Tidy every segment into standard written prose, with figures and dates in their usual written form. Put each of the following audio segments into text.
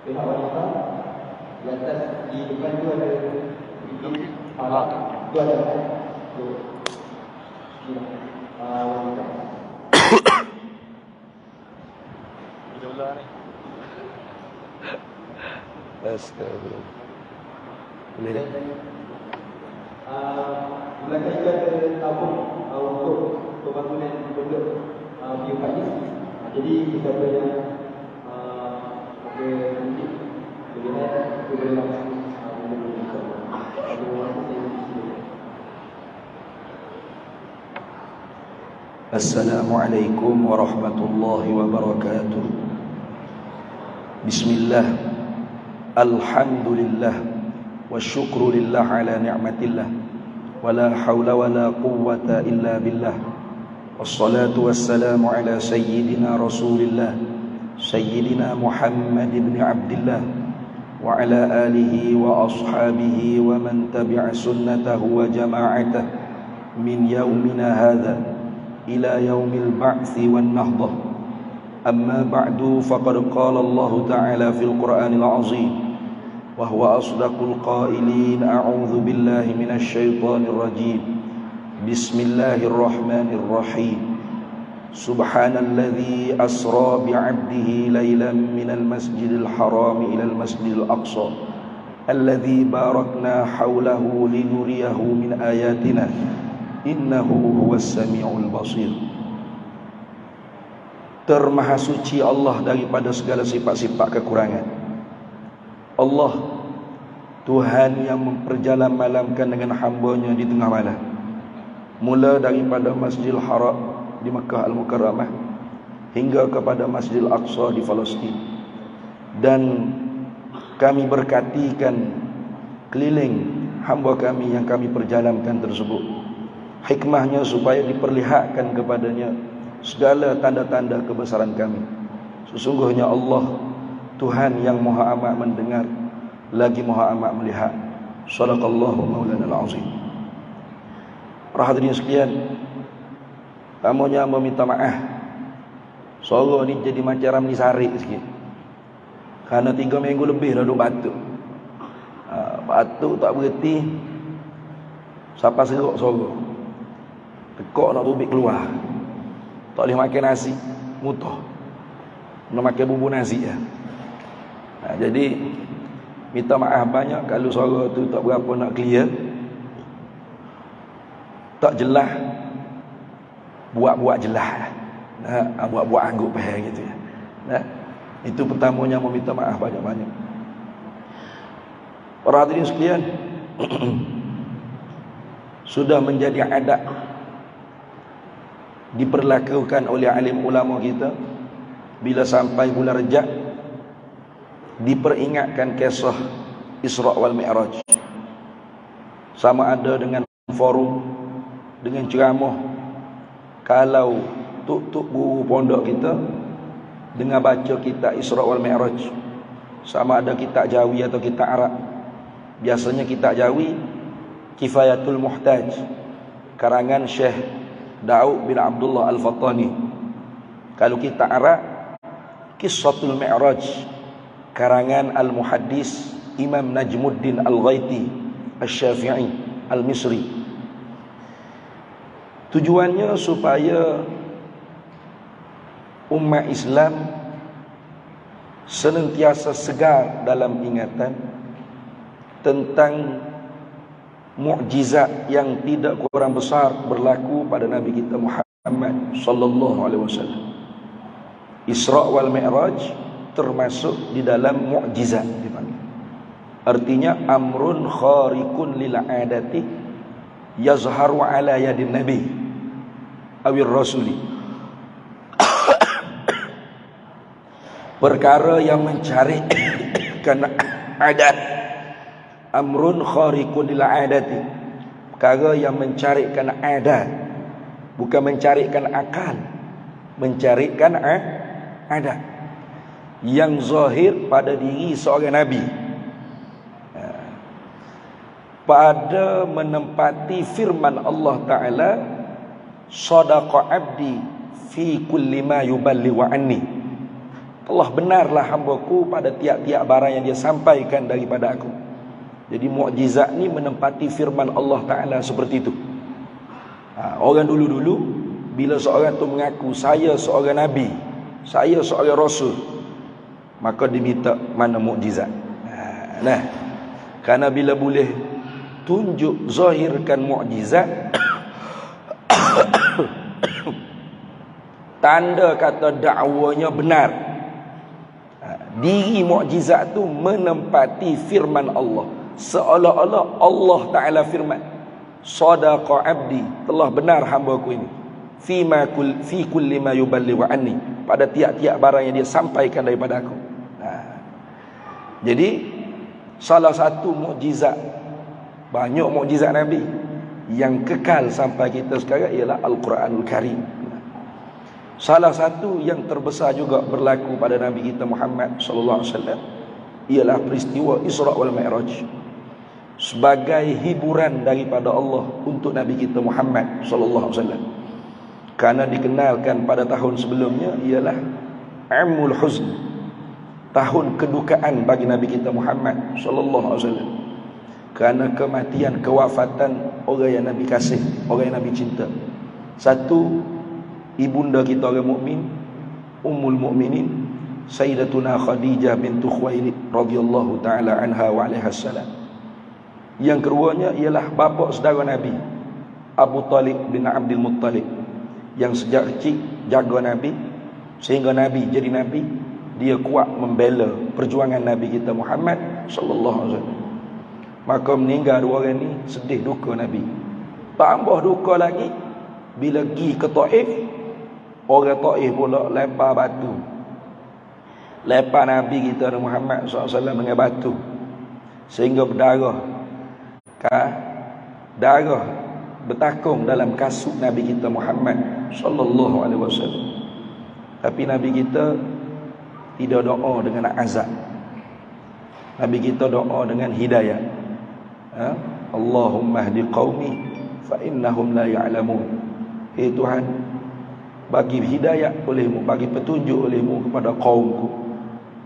pihak wanita di atas, di depan tu ada bikin palak, tu ada tu wanita. Astagfirullah. Boleh. Belakang itu ada tabung untuk pembangunan penduduk biofarma. Jadi kita punya ada kunci boleh kita boleh langsung Assalamualaikum warahmatullahi wabarakatuh. Bismillah. Alhamdulillah wa syukru lillah ala ni'matillah wa la hawla wa la quwwata illa billah. Wassalatu wassalamu ala sayyidina Rasulillah Sayyidina Muhammad ibn Abdillah wa ala alihi wa ashabihi wa man tabi'a sunnatahu wa jama'atah min yawmina hadha ila yaumil ba'thi wan nahdah. Amma ba'du, faqad qala Allah ta'ala fil Qur'anil 'azim wa huwa asdaqul qailin. A'udzu billahi minasy syaithanir rajim. Bismillahirrahmanirrahim. Subhanalladzi asra bi'abdihi lailan minal masjidil haram ilal masjidil aqsa alladzi barakna hawlahu linuriyahu min ayatina innahu huwas samiul basir. Termaha suci Allah daripada segala sifat-sifat kekurangan. Allah Tuhan yang memperjalan malamkan dengan hamba-Nya di tengah malam, mula daripada Masjidil Haram di Makkah Al-Mukarramah hingga kepada Masjidil Aqsa di Palestin. Dan kami berkatikan keliling hamba kami yang kami perjalankan tersebut. Hikmahnya supaya diperlihatkan kepadanya segala tanda-tanda kebesaran kami. Sesungguhnya Allah Tuhan yang Maha Amat mendengar lagi Maha Amat melihat. Shadaqallahu maulana al-azim. Para hadirin sekalian, tamunya meminta maaf. Suara ni jadi macam Ramli Sarik sikit. Kerana 3 minggu lebih dah duk batuk. Batuk tak berhenti. Siapa serok suara. Tekak nak tubik keluar. Tak boleh makan nasi, mutah. Nak makan bumbu nasi ya. Jadi minta maaf banyak kalau suara tu tak berapa nak clear. Tak jelas, buat-buat jelas. Buat-buat angguk payah gitu ya. Itu pertamanya meminta maaf banyak-banyak. Para hadirin sekalian, sudah menjadi adat diperlakukan oleh alim ulama kita bila sampai bulan Rejab diperingatkan kisah Isra wal Mi'raj, sama ada dengan forum, dengan ceramah. Kalau tuk-tuk guru pondok kita dengan baca kitab Isra wal Mi'raj, sama ada kitab Jawi atau kitab Arab. Biasanya kitab Jawi Kifayatul Muhtaj karangan Syekh Daud bin Abdullah Al-Fattani. Kalau kita Arab, Qissatul Mi'raj karangan Al-Muhaddis Imam Najmuddin Al-Ghaiti Asy-Syafi'i Al-Misri. Tujuannya supaya umat Islam senantiasa segar dalam ingatan tentang mukjizat yang tidak kurang besar berlaku pada Nabi kita Muhammad sallallahu alaihi wasallam. Isra wal Mi'raj termasuk di dalam mukjizat dipanggil. Artinya amrun khariqun lil adati yazharu ala yadin nabi awir rasuli. Perkara yang mencari karena adat. Amrun khariqun lil adati, perkara yang mencarikan adat, bukan mencarikan akal, mencarikan adat yang zahir pada diri seorang nabi. Pada menempati firman Allah Ta'ala, sadaqa abdi fi kulli ma yuballighu anni. Allah benarlah hamba-Ku pada tiap-tiap barang yang dia sampaikan daripada Aku. Jadi mukjizat ni menempati firman Allah Ta'ala seperti itu. Orang dulu-dulu bila seorang tu mengaku saya seorang Nabi, saya seorang Rasul, maka diminta mana mukjizat. Nah, kerana bila boleh tunjuk zahirkan mukjizat, tanda kata dakwanya benar. Diri mukjizat tu menempati firman Allah, seolah-olah Allah Ta'ala firman, sadaqa abdi, telah benar hamba-Ku ini, fi kulli ma yuballighu anni, pada tiap-tiap barang yang dia sampaikan daripada Aku. Jadi salah satu mukjizat, banyak mukjizat Nabi yang kekal sampai kita sekarang ialah Al-Quranul Karim. Salah satu yang terbesar juga berlaku pada Nabi kita Muhammad sallallahu alaihi wasallam ialah peristiwa Isra wal Mi'raj, sebagai hiburan daripada Allah untuk Nabi kita Muhammad sallallahu alaihi wasallam. Kerana dikenalkan pada tahun sebelumnya ialah Amul Huzn, tahun kedukaan bagi Nabi kita Muhammad sallallahu alaihi wasallam, kerana kematian, kewafatan orang yang Nabi kasih, orang yang Nabi cinta. Satu, ibunda kita orang mukmin, Ummul Mukminin Sayyidatuna Khadijah bintu Khuwailid radhiyallahu taala anha wa alaiha salam. Yang keduanya ialah bapa saudara Nabi, Abu Talib bin Abdul Muttalib, yang sejak kecil jaga Nabi sehingga Nabi jadi Nabi. Dia kuat membela perjuangan Nabi kita Muhammad sallallahu alaihi wasallam. Maka meninggal dua orang ni, sedih duka Nabi. Tambah duka lagi bila pergi ke Taif, orang Taif pula lempar batu, lempar Nabi kita Muhammad SAW dengan batu, sehingga berdarah. Darah bertakung dalam kasut Nabi kita Muhammad sallallahu alaihi wasallam. Tapi Nabi kita tidak doa dengan azab. Nabi kita doa dengan hidayah. Allahumma hdi qaumi fa innahum la ya'lamun. Tuhan, bagi hidayah olehmu, bagi petunjuk olehmu kepada kaumku,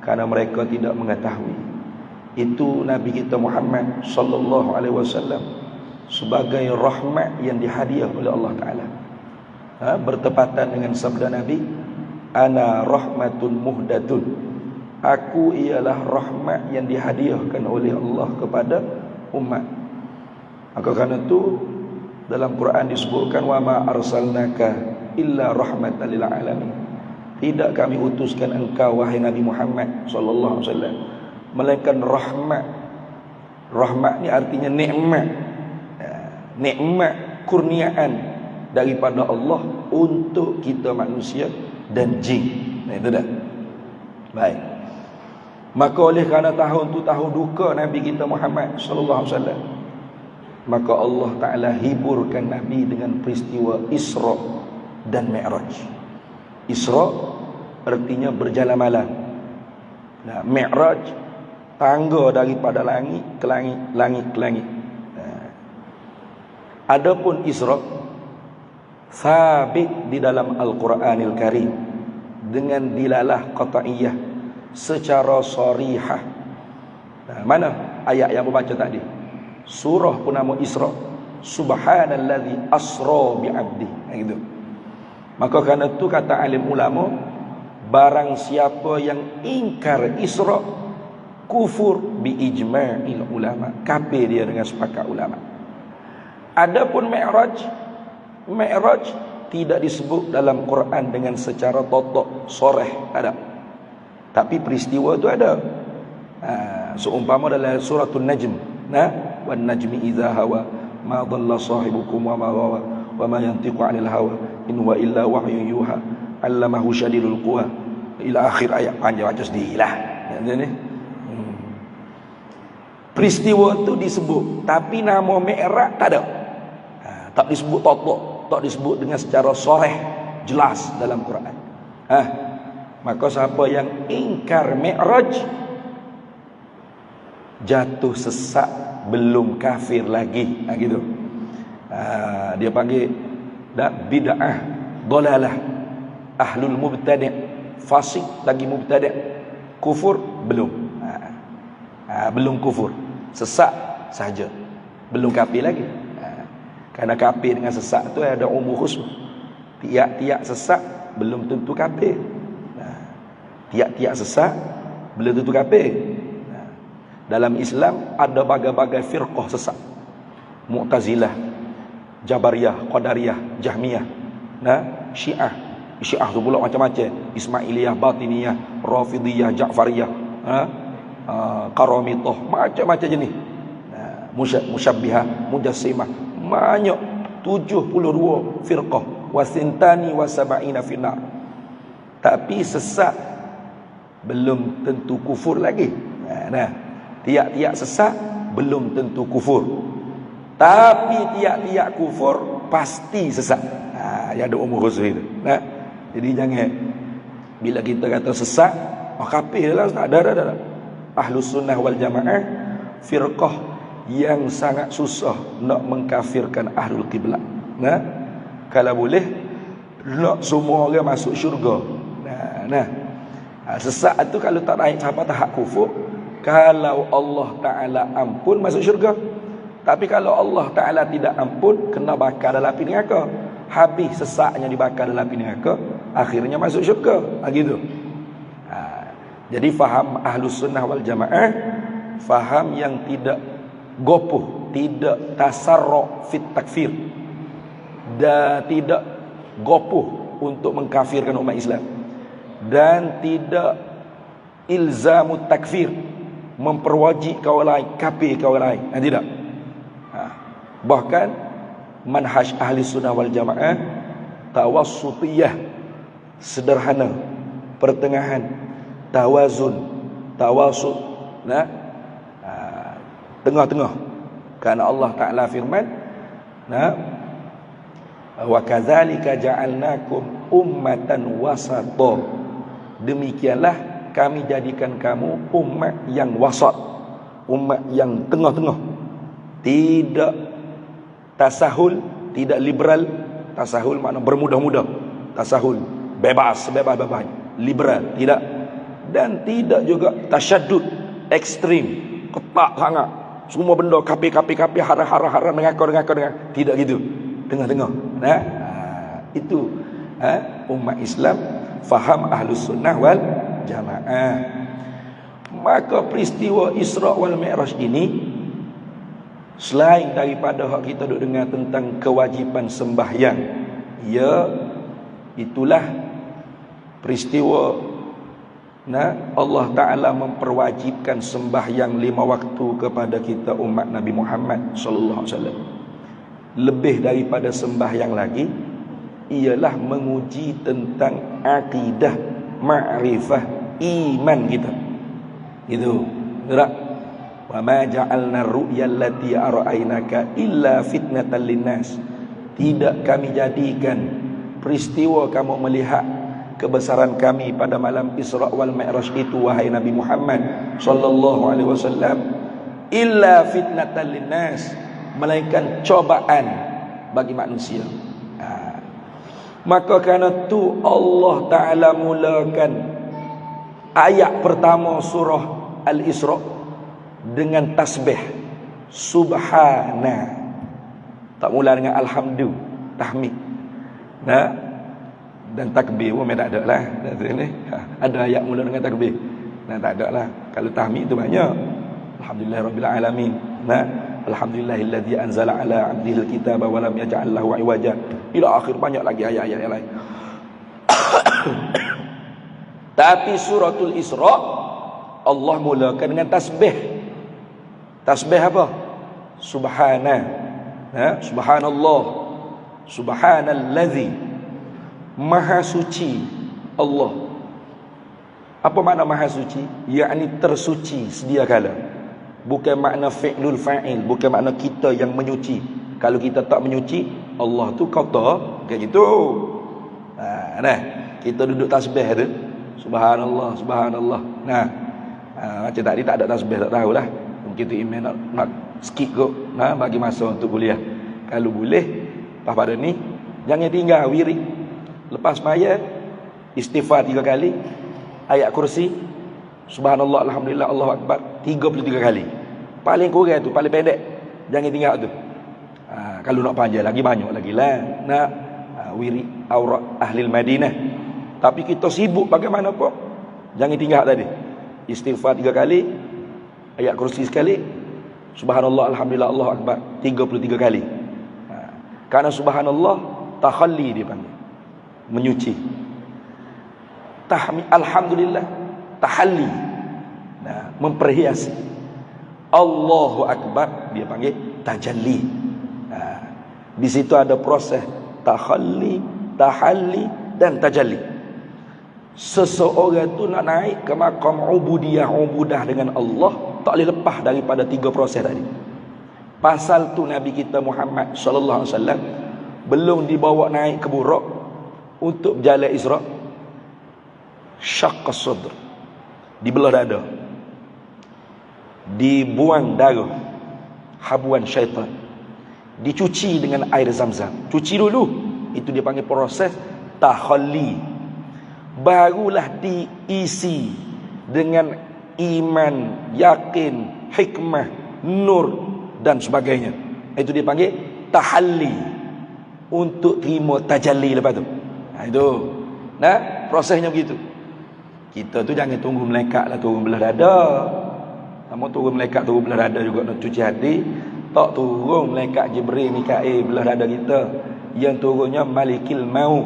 karena mereka tidak mengetahui. Itu Nabi kita Muhammad sallallahu alaihi wasallam sebagai rahmat yang dihadiah oleh Allah Ta'ala. Bertepatan dengan sabda Nabi, ana rahmatun muhdatun, aku ialah rahmat yang dihadiahkan oleh Allah kepada umat. Maka kerana itu dalam Quran disebutkan, wa ma arsalnaka illa rahmatan lil alamin, tidak kami utuskan engkau wahai Nabi Muhammad sallallahu alaihi wasallam melainkan rahmat. Rahmat ni artinya nikmat, nikmat kurniaan daripada Allah untuk kita manusia dan jin. Itu dah. Baik. Maka oleh kerana tahun tu tahun duka Nabi kita Muhammad sallallahu alaihi wasallam, maka Allah Ta'ala hiburkan Nabi dengan peristiwa Isra dan Mi'raj. Isra artinya berjalan malam. Nah, Mi'raj tangga daripada langit ke langit, langit ke langit. Adapun Isra sabit di dalam Al-Quranil Karim dengan dilalah qat'iyah secara sarihah. Mana ayat yang berbaca tadi? Surah pun nama Isra, subhanallazi asra bi'abdi, gitu. Maka kerana itu kata alim ulama, barang siapa yang ingkar Isra, kufur bi ijma'il ulama, kafir dia dengan sepakat ulama. Adapun Mi'raj, Mi'raj tidak disebut dalam Quran dengan secara totok soreh, ada. Tapi peristiwa itu ada. Seumpama dalam suratul Najm, wan najmi idza hawa ma dhalla sahibukum wa ma ghawa wa ma yantiqu 'anil hawa in huwa illa wahyun yuha 'allamahu shadidul quwa, ila akhir ayat. Panjang baca sendirilah. Ni peristiwa itu disebut, tapi nama Mi'raj tak ada. Tak disebut totok, tak disebut dengan secara soreh jelas dalam Quran. Maka siapa yang ingkar Mi'raj jatuh sesat, belum kafir lagi. Gitu. Dia panggil bid'ah, dalalah, ahlul mubtadi', fasik lagi mubtada', kufur belum. Belum kufur, sesat saja, belum kafir lagi. Karena kafir dengan sesat tu ada umur khusus. Tiap-tiap sesat belum tentu kafir. Tiap-tiap sesat belum tentu kafir. Dalam Islam ada bagai-bagai firqah sesat. Mu'tazilah, Jabariyah, Qadariyah, Jahmiyah, Syiah. Syiah tu pula macam-macam. Ismailiyah, Batiniyah, Rafidiyah, Ja'fariyah, Karamitah, macam-macam jenis. Musyabbihah, Mujassimah, banyak 72 firqah, wasintani wasab'ina finnar. Tapi sesat belum tentu kufur lagi. Tiap-tiap sesat belum tentu kufur. Tapi tiap-tiap kufur pasti sesat. Yang ada umur khusus itu. Jadi jangan bila kita kata sesat, kafir lah, ada. Ahlus sunnah wal jamaah firqah yang sangat susah nak mengkafirkan ahlul qiblat. Kalau boleh nak semua orang masuk syurga. Sesat tu kalau tak naik sampai tahap kufur, kalau Allah Ta'ala ampun masuk syurga. Tapi kalau Allah Ta'ala tidak ampun, kena bakar dalam api neraka. Habis sesatnya dibakar dalam api neraka, akhirnya masuk syurga. Gitu. Jadi faham Ahlus Sunnah wal Jamaah, faham yang tidak gopoh, tidak tasarruf fit takfir, dan tidak gopoh untuk mengkafirkan umat Islam, dan tidak ilzamut takfir, memperwajib kaum lain kafir kaum lain. Tidak. Bahkan manhaj ahli sunnah wal jamaah tawassutiyah, sederhana, pertengahan, tawazun, tawasut, tengah-tengah. Karena Allah Ta'ala firman, wa kadzalika ja'alnakum ummatan wasata. Demikianlah kami jadikan kamu umat yang wasat, umat yang tengah-tengah. Tidak tasahul, tidak liberal. Tasahul makna bermudah-mudah. Tasahul bebas. Liberal tidak. Dan tidak juga tasyaddud, ekstrim, ketat sangat. Semua benda kapi, hara dengar. Tidak gitu. Tengah-tengah. Itu umat Islam faham Ahlus Sunnah wal Jamaah. Maka peristiwa Isra wal Mi'raj ini, selain daripada hak kita duk dengar tentang kewajipan sembahyang, itulah peristiwa Allah Ta'ala memperwajibkan sembahyang 5 waktu kepada kita umat Nabi Muhammad sallallahu alaihi wasallam. Lebih daripada sembahyang lagi ialah menguji tentang akidah, ma'rifah, iman kita. Itu. Tak? Wa ma ja'alna ar-ru'ya allati ara'ainaka illa fitnatan linnas. Tidak kami jadikan peristiwa kamu melihat kebesaran kami pada malam Isra wal Mi'raj itu, wahai Nabi Muhammad sallallahu alaihi wasallam, illa fitnatan linnas, melainkan cobaan bagi manusia. Maka kerana tu Allah Ta'ala mulakan ayat pertama surah Al-Isra dengan tasbih subhana, tak mula dengan alhamdulillah, tahmid, dan takbir pun tak ada lah. Ada ayat mula dengan takbir, tak ada lah. Kalau tahmid tu banyak, alhamdulillahirabbil alamin, alhamdulillahilladzi anzala ala 'abdihi alkitaba wa lam yaj'al lahu 'iwaja, ila akhir. Banyak lagi ayat-ayat yang lain. Tapi suratul Isra Allah mulakan dengan tasbih. Tasbih apa? Subhana, subhanallah, subhanallazi, maha suci Allah. Apa makna maha suci? Yakni tersuci sedia kala. Bukan makna fi'lul fa'il, bukan makna kita yang menyuci. Kalau kita tak menyuci, Allah tu kata kayak gitu. Kita duduk tasbih tu, subhanallah, subhanallah. Macam tadi tak ada tasbih, tak tahulah. Mungkin tu email nak skip kot, bagi masa untuk kuliah. Kalau boleh, lepas pada ni jangan tinggal wirid. Lepas maya Istighfar 3 kali. Ayat kursi, subhanallah, alhamdulillah, Allahu akbar 33 kali. Paling kurang tu, paling pendek. Jangan tinggal tu. Kalau nak panjang lagi banyak lagi lah. Nak wiri aurat ahli Madinah. Tapi kita sibuk bagaimana pun. Jangan tinggal tadi. Istighfar 3 kali, ayat kursi sekali, subhanallah, alhamdulillah, Allahu akbar 33 kali. Karena subhanallah takhalli dia panggil, menyuci. Alhamdulillah tahalli, memperhiasi. Allahu akbar dia panggil tajalli. Di situ ada proses takhalli, tahalli dan tajalli. Seseorang tu nak naik ke maqam ubudiyah, ubudah dengan Allah, tak boleh lepas daripada 3 proses tadi. Pasal tu Nabi kita Muhammad sallallahu alaihi wasallam belum dibawa naik ke Buraq untuk berjalan Isra', syaqqa sadr, dibelah dada, dibuang darah, habuan syaitan, dicuci dengan air Zam-Zam. Cuci dulu, itu dia panggil proses takhalli. Barulah diisi dengan iman, yakin, hikmah, nur dan sebagainya. Itu dia panggil tahalli, untuk terima tajalli lepas tu. Itu. Prosesnya begitu. Kita tu jangan tunggu malaikat lah turun belah dada. Kamu turun malaikat turun belah dada juga nak cuci hati. Tak turun malaikat Jibril, Mikail belah dada kita. Yang turunnya Malikil Maut.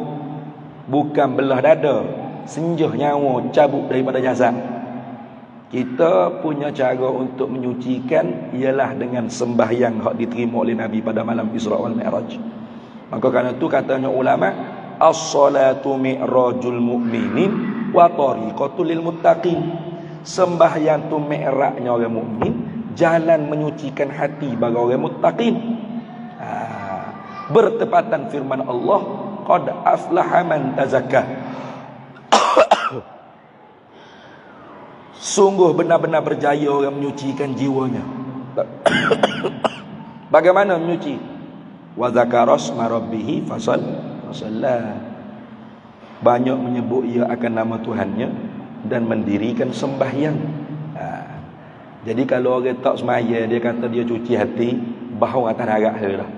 Bukan belah dada, senjuh nyawa, cabut daripada jasad. Kita punya cara untuk menyucikan ialah dengan sembahyang hak diterima oleh Nabi pada malam Isra wal Mi'raj. Maka kerana itu katanya ulama, as-salatu mi'rajul mu'minin wa tariqatul lil muttaqin. Sembahyang tu mi'rajnya orang mukmin, jalan menyucikan hati bagi orang muttaqin. Bertepatan firman Allah, qad aflaha man tazakka. Sungguh benar-benar berjaya orang menyucikan jiwanya. Bagaimana menyuci? Wa zakara asma rabbih fasalla. Banyak menyebut ia akan nama Tuhannya dan mendirikan sembahyang. Jadi kalau orang tak semaya, dia kata dia cuci hati, bau atas darah dia dah.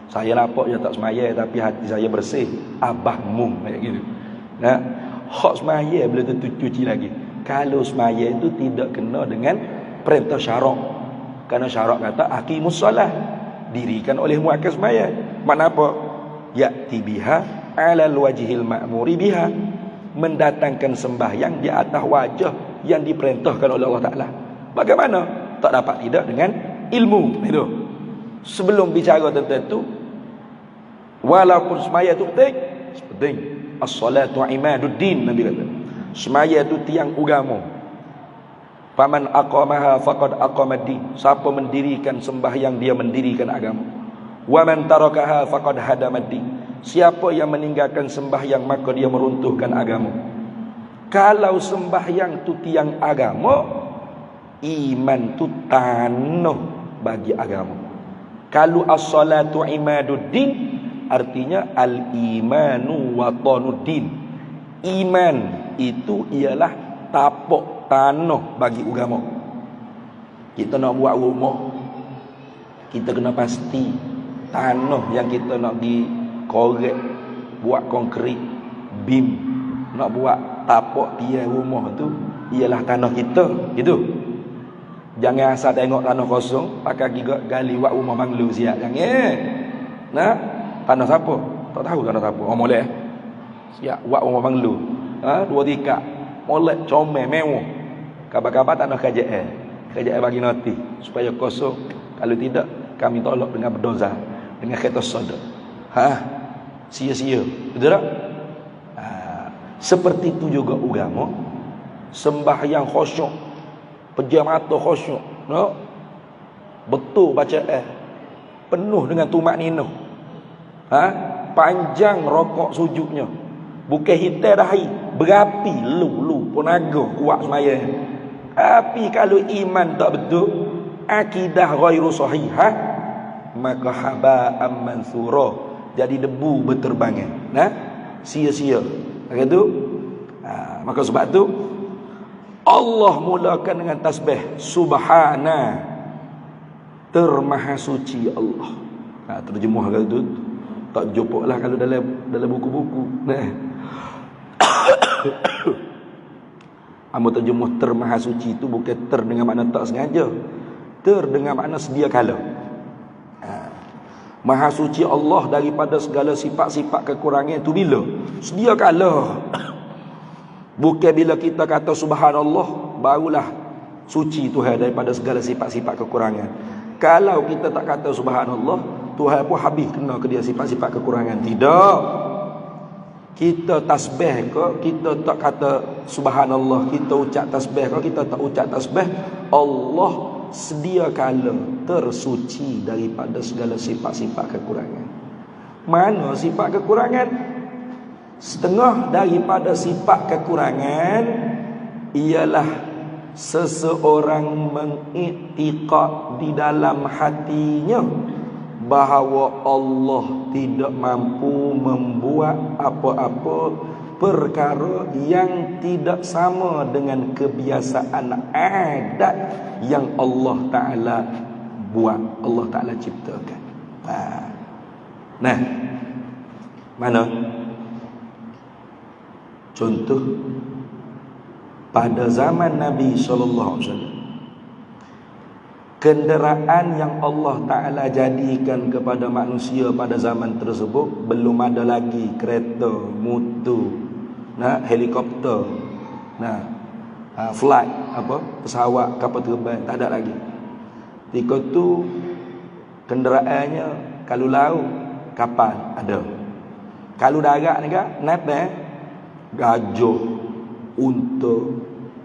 Saya nampak dia tak semaya tapi hati saya bersih. Abahmu kayak gitu. Hak semaya boleh tentu cuci lagi. Kalau semaya itu tidak kena dengan perintah syarak. Kerana syarak kata aqimus solah, dirikan oleh muakkad semaya. Makna apa? Ya'ti biha 'alal wajhil ma'muri biha, mendatangkan sembahyang di atas wajah yang diperintahkan oleh Allah Taala. Bagaimana? Tak dapat tidak dengan ilmu itu. Sebelum bicara tentang itu, walaupun semaya itu penting. As-salatu imaduddin, Nabi kata. Semaya itu tiang agama. Faman aqamaha faqad aqamad-din. Siapa mendirikan sembahyang, dia mendirikan agama. Wa man tarakaha faqad hadamad-din. Siapa yang meninggalkan sembahyang, maka dia meruntuhkan agama. Kalau sembahyang itu tiang agama, iman itu tanah bagi agama. Kalau as-salatu imaduddin, artinya al-imanu watanuddin. Iman itu ialah tapak tanah bagi agama. Kita nak buat rumah, kita kena pasti tanah yang kita nak dikorek, buat konkrit, bim, nak buat tapak tiang rumah tu ialah tanah kita. Gitu. Jangan asal tengok tanah kosong pakai gigak gali buat rumah banglo siap. Jangan. Tanah siapa? Tak tahu tanah siapa. Oh molek. Siap buat rumah banglo. 2 tingkat. Molek comel mewah. Kabar-kabar tanah kerajaan. Kerajaan bagi noti supaya kosong. Kalau tidak, kami tolak dengan berdoza, dengan kata sadaq. Sia-sia. Betul tak? Seperti itu juga agama. Sembahyang khusyuk, pejam mata khusyuk, no? Betul bacaan, penuh dengan tumak ninah. Panjang rokok sujudnya, bukan hitam dahi, berapi lu ponaga kuat semaya. Tapi kalau iman tak betul, akidah ghairu sahihah, maka haba'an mansura, jadi debu berterbangan. Sia-sia. Kata tu Maka sebab tu Allah mulakan dengan tasbih subhana, termaha suci Allah. Terjemuh kali tu tak jumpa lah kalau dalam buku-buku. Amo terjemuh termaha suci itu bukan ter dengan makna tak sengaja. Ter dengan makna sedia kala. Maha suci Allah daripada segala sifat-sifat kekurangan itu bila? Sedia kala. Bukan bila kita kata subhanallah barulah suci Tuhan daripada segala sifat-sifat kekurangan. Kalau kita tak kata subhanallah, Tuhan pun habis kena ke dia sifat-sifat kekurangan. Tidak. Kita tasbih ke, kita tak kata subhanallah, kita ucap tasbih ke, kita tak ucap tasbih, Allah sedia kala tersuci daripada segala sifat-sifat kekurangan. Mana sifat kekurangan? Setengah daripada sifat kekurangan ialah seseorang mengiktikad di dalam hatinya bahawa Allah tidak mampu membuat apa-apa perkara yang tidak sama dengan kebiasaan adat yang Allah Ta'ala buat, Allah Ta'ala ciptakan. Nah, mana? Contoh, pada zaman Nabi SAW, kenderaan yang Allah Ta'ala jadikan kepada manusia pada zaman tersebut belum ada lagi kereta, motor, helikopter, flight, pesawat, kapal terbang, tak ada lagi. Ketika tu kenderaannya kalau laut, kapal ada. Kalau darat ni kan, gajah, unta,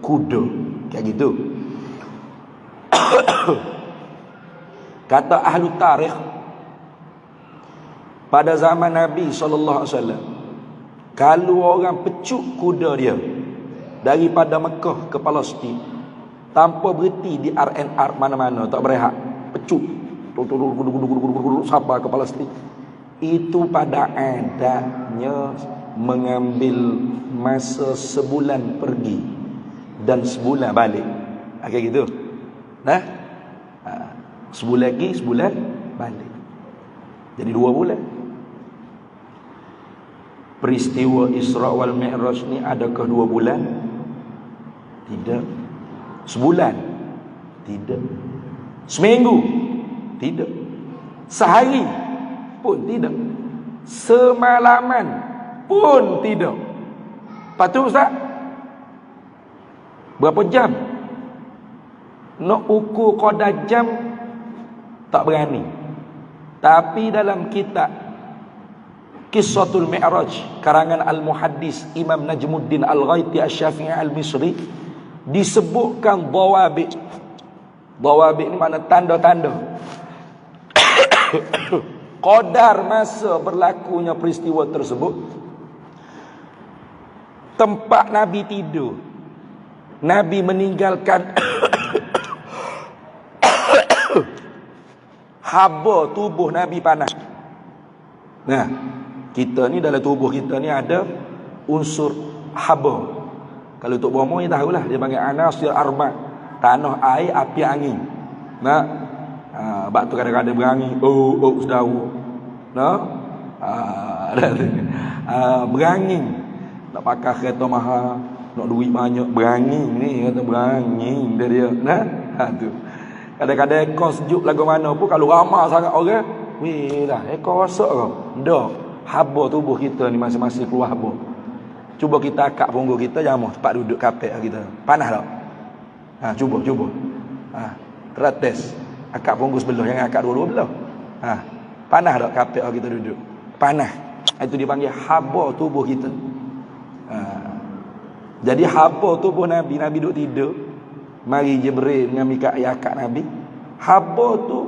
kuda, kayak gitu. Kata ahli tarikh, pada zaman Nabi SAW, kalau orang pecuk kuda dia daripada Mekah ke Palestin tanpa berhenti di RNR mana-mana, tak berehat, pecuk sampai ke Palestin, itu pada adatnya mengambil masa sebulan pergi dan sebulan balik. Kayak gitu. Sebulan lagi, sebulan balik. Jadi 2 bulan. Peristiwa Isra wal Mi'raj ni adakah 2 bulan? Tidak. Sebulan? Tidak. Seminggu? Tidak. Sehari pun tidak. Semalaman pun tidak. Lepas tu Ustaz, berapa jam? Nak ukur qadar jam tak berani. Tapi dalam kitab Qissatul Mi'raj karangan Al-Muhaddis Imam Najmuddin Al-Ghaiti Asy-Syafi'i Al-Misri disebutkan dawabit. Dawabit ni makna tanda-tanda. Qadar masa berlakunya peristiwa tersebut. Tempat Nabi tidur, Nabi meninggalkan haba tubuh Nabi panas. Kita ni dalam tubuh kita ni ada unsur haba. Kalau untuk bomo ni tahulah, dia panggil anasir arba', tanah, air, api, angin. Bab tu kadang-kadang berangin, sedau. Berangin. Nak pakai kereta mahal, nak duit banyak, berangin ni, kata berangin dia. Tu. Kadang-kadang ekor sejuk lagu mana pun, kalau ramai sangat orang, weh dah, ekor rosak ke? Dah, haba tubuh kita ni masing-masing keluar haba. Cuba kita akak punggung kita, jamah tempat duduk kapek kita. Panas tak? Cuba. Terates. Akak punggung sebelah, jangan akak dua-dua belah. Panas tak kapek kita duduk? Panas. Itu dipanggil haba tubuh kita. Jadi haba tubuh Nabi duduk tidur. Mari Jibril dengan Mikail akak Nabi. Haba tu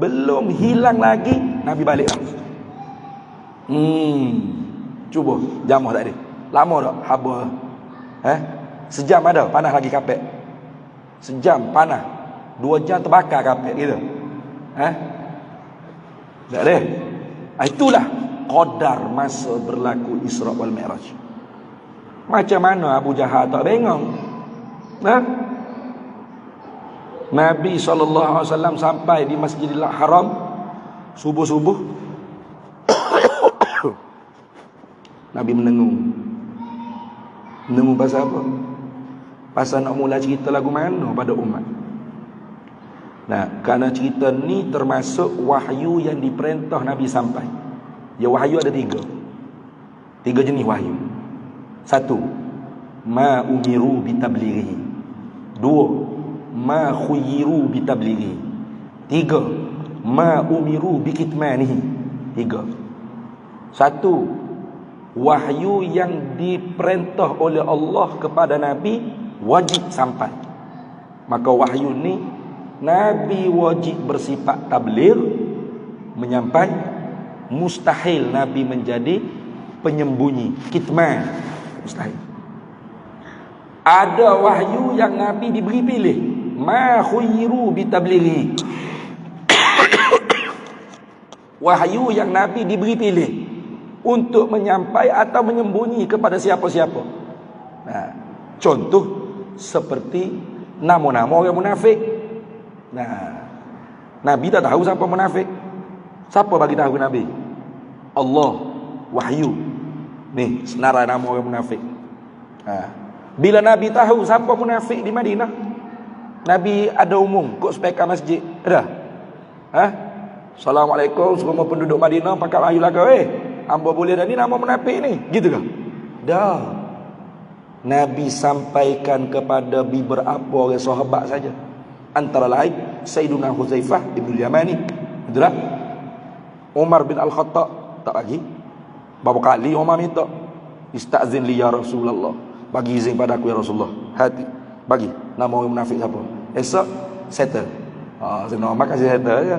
belum hilang lagi, Nabi balik lah. Cuba jamah tak ada. Lama tak haba? Sejam ada, panas lagi kapek. Sejam panas, 2 jam terbakar kapek gitu. Tak ada. Itulah qadar masa berlaku Isra wal Mi'raj. Macam mana Abu Jahal tak bengong? Nabi SAW sampai di Masjidil Haram subuh-subuh. Nabi menengung pasal apa? Pasal nak mula cerita lagu mana pada umat. Nah, kerana cerita ni termasuk wahyu yang diperintah Nabi sampai. Ya, wahyu ada tiga jenis wahyu. Satu, ma umiru bitablighi. Dua, ma khuyiru bitablighi. Tiga, ma umiru bikitmanihi. Tiga. Satu, wahyu yang diperintah oleh Allah kepada Nabi wajib sampai. Maka wahyu ni Nabi wajib bersifat tabligh, menyampai. Mustahil Nabi menjadi penyembunyi, kitman. Mustahil. Ada wahyu yang Nabi diberi pilih, ma khuyiru bitablighi. Wahyu yang Nabi diberi pilih untuk menyampai atau menyembunyi kepada siapa-siapa. Nah, contoh seperti nama-nama orang munafik. Nah, Nabi tak tahu siapa munafik. Siapa bagi tahu Nabi? Allah, wahyu. Ni senarai nama orang munafik. Bila Nabi tahu siapa munafik di Madinah, Nabi ada umum kok speaker masjid. Ada? Assalamualaikum semua penduduk Madinah, pakai wahyu laga hamba boleh dah ni nama munafik ni. Gitu ke? Dah. Nabi sampaikan kepada beberapa orang sahabat saja. Antara lain Sayyiduna Huzaifah bin Yamani. Betul tak? Umar bin Al-Khattab tak bagi. Berapa kali Umar minta, istazin li ya Rasulullah, bagi izin pada aku ya Rasulullah. Hati bagi nama orang munafik siapa. Esok settle. Sayyidina Umar kasih settle ya.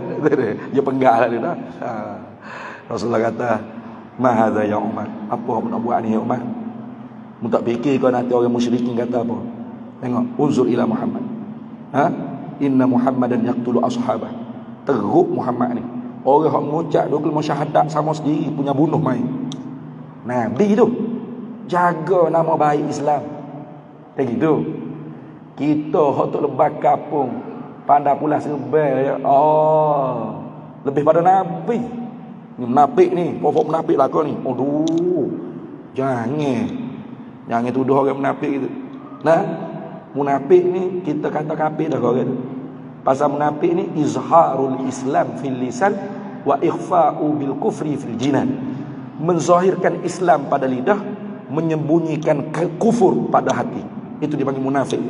Dia penggak lah dia dah. Rasulullah kata, "Ma hadza ya Umar?" Apa nak buat ni ya Umar? Mu tak fikir kau nanti orang musyrikin kata apa? Tengok, unzur ila Muhammad. Inna Muhammadan yaqtulu ashabah. Teruk Muhammad ni. Orang yang mengucap dua kalimah syahadat sama sendiri punya bunuh main. Nabi tu jaga nama baik Islam. Kayak gitu. Kita hok tok lebak kapung pandai pula serbai ya. Lebih pada Nabi. Ni munafik ni, pokok munafik lah kau ni. Aduh. Jangan tuduh orang munafik gitu. Nah, munafik ni kita kata kafir dah kau tu. Pasal munafik ni izharul Islam fil lisan wa ikhfa'u bil kufri fil jinan. Menzahirkan Islam pada lidah, menyembunyikan kufur pada hati. Itu dipanggil munafik.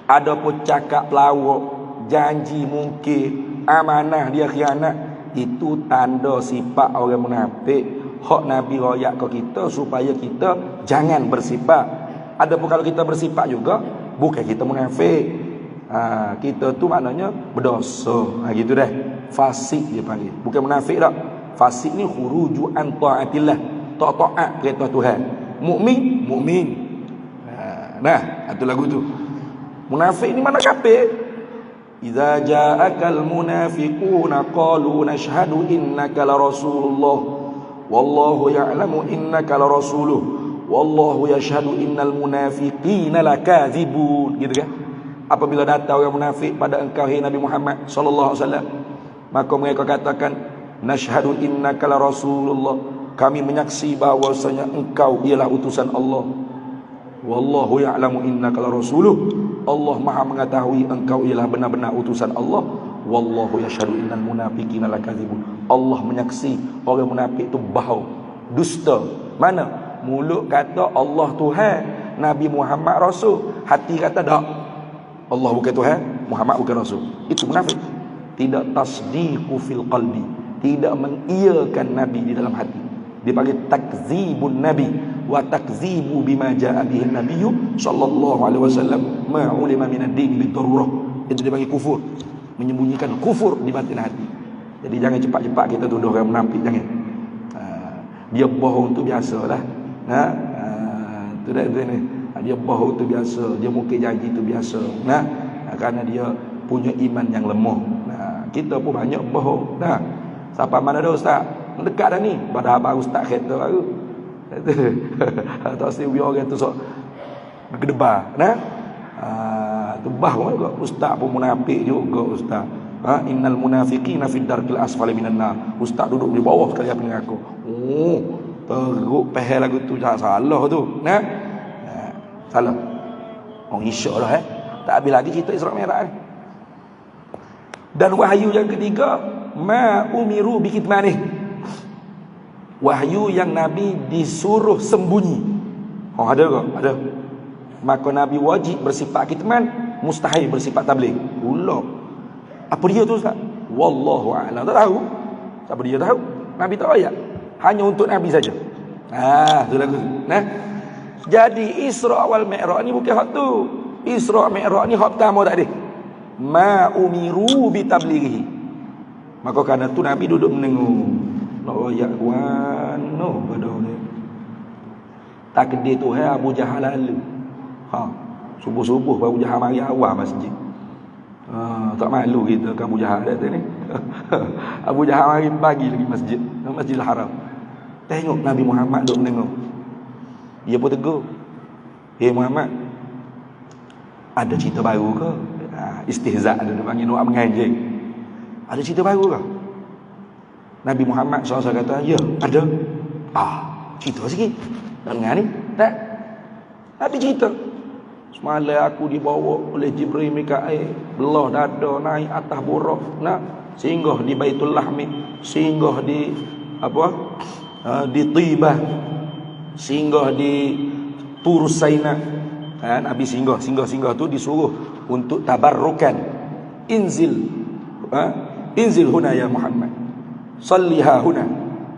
Adapun cakap pelawak, janji mungkir, amanah dia khianat, itu tanda sifat orang munafik. Hak Nabi royak ke kita supaya kita jangan bersifat. Adapun kalau kita bersifat juga, bukan kita munafik. Kita tu maknanya berdosa. Gitu dah. Fasik dia panggil. Bukan munafik tak. Fasik ni khuruju an ta'atillah. Taat perintah Tuhan. Mukmin. Nah, itu lagu tu. Munafik ni mana kafir? Idza ja'akal munafiquna qalu nashhadu innaka la rasulullah wallahu ya'lamu innaka la rasuluh wallahu yashhadu innal munafiqina lakadzibun. Gitu kan? Apabila datang orang munafik pada engkau hai Nabi Muhammad sallallahu alaihi wasallam, maka mereka katakan nashhadu innaka la rasulullah, kami menyaksi bahwasanya engkau ialah utusan Allah. Wallahu ya'lamu innaka la rasuluh, Allah Maha mengetahui engkau ialah benar-benar utusan Allah. Wallahu yashhadu innal munafiqina lakadzibun, Allah menyaksi orang munafik itu bohong, dusta. Mana? Mulut kata Allah Tuhan, Nabi Muhammad Rasul, hati kata tak, Allah bukan Tuhan, Muhammad bukan Rasul. Itu munafik. Tidak tasdiqu fil qalbi, tidak mengiyakan Nabi di dalam hati. Dipanggil takzibun Nabi wa takzibu bima jaa bihi Nabiyyu sallallahu alaihi wasallam ma ulima min ad-din bidarurah. Itu dipanggil kufur, menyembunyikan kufur di batin hati. Jadi jangan cepat-cepat kita tuduh orang munafik, jangan. Dia bohong tu biasalah. Tu dah ni. Dia bohong tu biasa, dia mungkin janji tu biasa. Kerana dia punya iman yang lemah. Kita pun banyak bohong. Siapa mana dah ustaz? Dekat dah ni. Pada abang ustaz kata baru. Tak mesti orang tu sok berdebar. Nah. Tu bahawa juga ustaz pun munafik juga ustaz. Innal munafiqina fid darkil asfali minan nar. Ustaz duduk di bawah sekali apa dengan aku. Oh, teruk pehel lagu tu salah tu. Nah. Salah. Oh insya-Allah tak habis lagi cerita Isra Mi'raj. Dan wahyu yang ketiga, ma umiru bikitmanih. Wahyu yang Nabi disuruh sembunyi. Oh ada ke? Ada. Maka Nabi wajib bersifat kitman, mustahil bersifat tabligh. Pula. Apa dia tu Ustaz? Wallahu a'lam. Tak tahu. Siapa dia tahu? Nabi tak ayat. Hanya untuk Nabi saja. Tu lagu. Nah. Jadi Isra wal Mi'raj ni bukan hak tu. Isra Mi'raj ni hak pertama tak ada. Ma umiru bi tablighi. Maka kerana tu Nabi duduk menengok. Nak ayat kuano pada orang. Takdir tu Abu Jahal lalu. Subuh-subuh Abu Jahal mari awal masjid. Tak malu kita ke Abu Jahal kata ni. Abu Jahal mari pagi lagi masjid, Masjidil Haram. Tengok Nabi Muhammad duduk menengok. Dia pun tegur. Muhammad, ada cerita baru ke? Istihza' dia panggil nak menganjing. Ada cerita baru ke? Nabi Muhammad SAW kata, ya, ada. Cerita sikit. Tak dengar ni? Tak. Nabi cerita. Semalam aku dibawa oleh Jibril Mikail, belah dada naik atas buraq, singgah di Baitul Lahmi, singgah di di Tibah, singgah di Tur Saina. Nabi singgah tu disuruh untuk tabarrukan. Inzil huna ya Muhammad, salliha huna,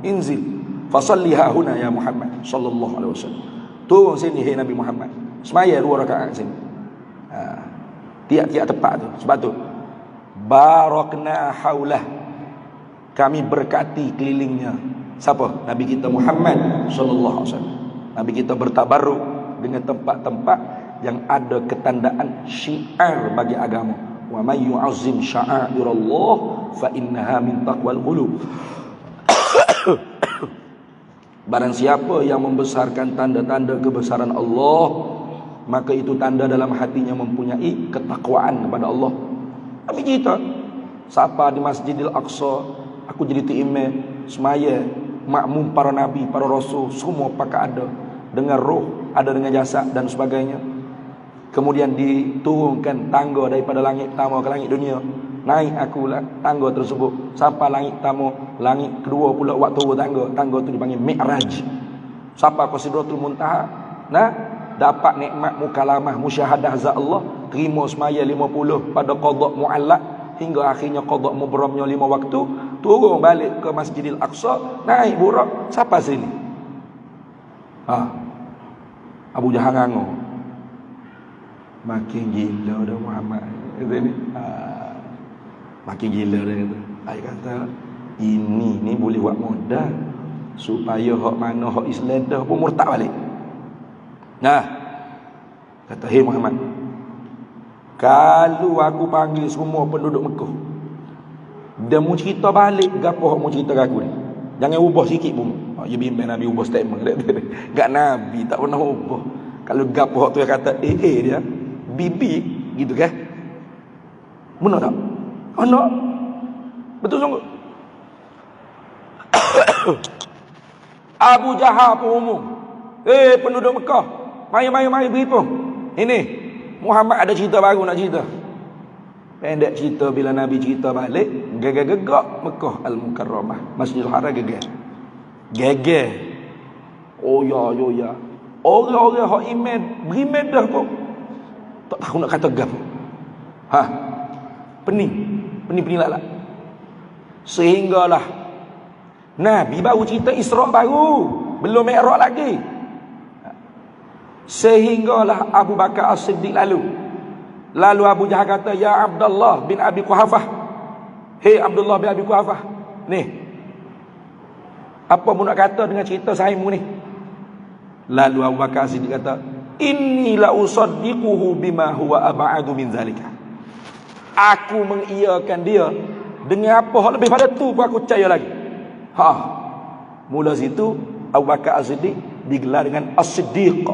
inzil fasalliha huna ya Muhammad sallallahu alaihi wasallam. Turun sini hai Nabi Muhammad, semaya 2 rakaat sini. Tiap-tiap tempat tu. Sebab tu barakna haulah, kami berkati kelilingnya. Siapa? Nabi kita Muhammad sallallahu alaihi wasallam. Nabi kita bertabarruk dengan tempat-tempat yang ada ketandaan syiar bagi agama. Wa may yu'azzim sya'airallah fa innaha min taqwal qulub. Barang siapa yang membesarkan tanda-tanda kebesaran Allah, maka itu tanda dalam hatinya mempunyai ketakwaan kepada Allah. Nabi cerita, siapa di Masjidil Aqsa, aku jadi imam semaya, makmum para nabi, para rasul, semua pakai ada dengan roh, ada dengan jasad dan sebagainya. Kemudian diturunkan tangga daripada langit pertama ke langit dunia. Naik akulah tangga tersebut sampai langit pertama, langit kedua pula waktu tangga tu dipanggil Mi'raj. Sampai ke Sidratul Muntaha, dapat nikmat mukalamah musyahadah zat Allah, terima semaya 50 pada qada muallaq hingga akhirnya qada mubramnya 5 waktu, turun balik ke Masjidil Aqsa, naik buraq sampai sini. Abu Jahal nganggur. Makin gila dah Muhammad kata ni. Makin gila dah kata. Saya kata ini boleh buat modal supaya hak mana hak Islam dah pun murtad balik. Kata Muhammad, kalau aku panggil semua penduduk Mekah, dia mau cerita balik gapo hak mau cerita ke aku ni. Jangan ubah sikit pun. Ya bimbang Nabi ubah statement. Gak Nabi tak pernah ubah. Kalau gapo hak tu yang kata dia bibi gitu kan. Benar tak? Benar. Betul sungguh. Abu Jahal pun umum. Penduduk Mekah, mari beri pun. Ini Muhammad ada cerita baru nak cerita. Pendek cerita, bila Nabi cerita balik, gegak Mekah Al-Mukarramah, Masjidil Haram geger. Oh ya. Orang-orang hak iman beriman dah pun tak tahu nak kata gap. Pening lalak. Sehinggalah Nabi baru cerita Isra baru, belum Mi'raj lagi. Sehinggalah Abu Bakar As-Siddiq lalu Abu Jahal kata, ya Abdullah bin Abi Quhafah, hei Abdullah bin Abi Quhafah, ni apa mu nak kata dengan cerita sahimu ni? Lalu Abu Bakar As-Siddiq kata, inni la usaddiquhu bima huwa ab'adu min zalika. Aku mengiyakan dia dengan apa hal lebih pada tu pun aku percaya lagi. Mula situ Abu Bakar As-Siddiq digelar dengan As-Siddiq.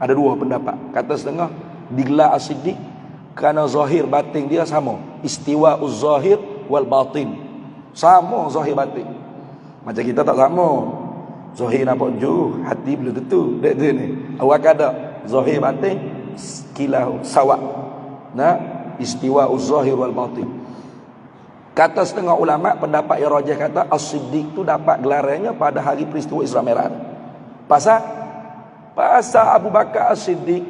Ada dua pendapat. Kata setengah digelar As-Siddiq kerana zahir batin dia sama. Istiwa uz-zahir wal batin. Sama zahir batin. Macam kita tak sama. Zahir nampak jauh, hati belum tentu. Dek tu ni. Awak ada zahir batin kilau sawak. Nah, istiwa uz-zahir wal batin. Kata setengah ulama, pendapat yang rajih kata As-Siddiq tu dapat gelarannya pada hari peristiwa Isra Mi'raj. Pasal Abu Bakar As-Siddiq,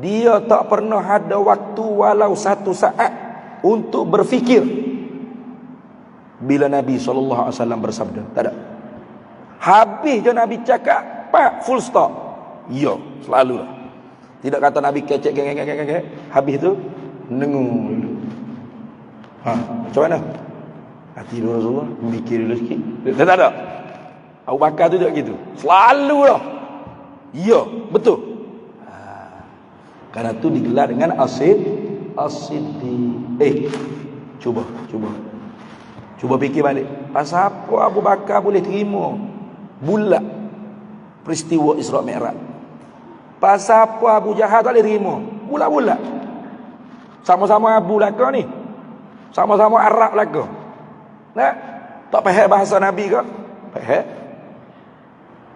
dia tak pernah ada waktu walau satu saat untuk berfikir bila Nabi SAW bersabda. Tak ada. Habis je Nabi cakap, pak, full stop. Ya, selalulah. Tidak kata Nabi kecek geng. Habis tu dengung dulu. Macam mana? Hati dulu Rasulullah, mikir dulu sikit. Tak ada. Abu Bakar tu tak gitu. Selalulah. Ya, betul. Karena tu digelar dengan As-Siddiq. Cuba fikir balik. Pasal apa Abu Bakar boleh terima bulat peristiwa Isra Mi'raj? Pasal apa Abu Jahal tak boleh terima bulat-bulat? Sama-sama Abu belaka ni. Sama-sama Arab belaka. Nah, tak faham bahasa Nabi ke? Faham.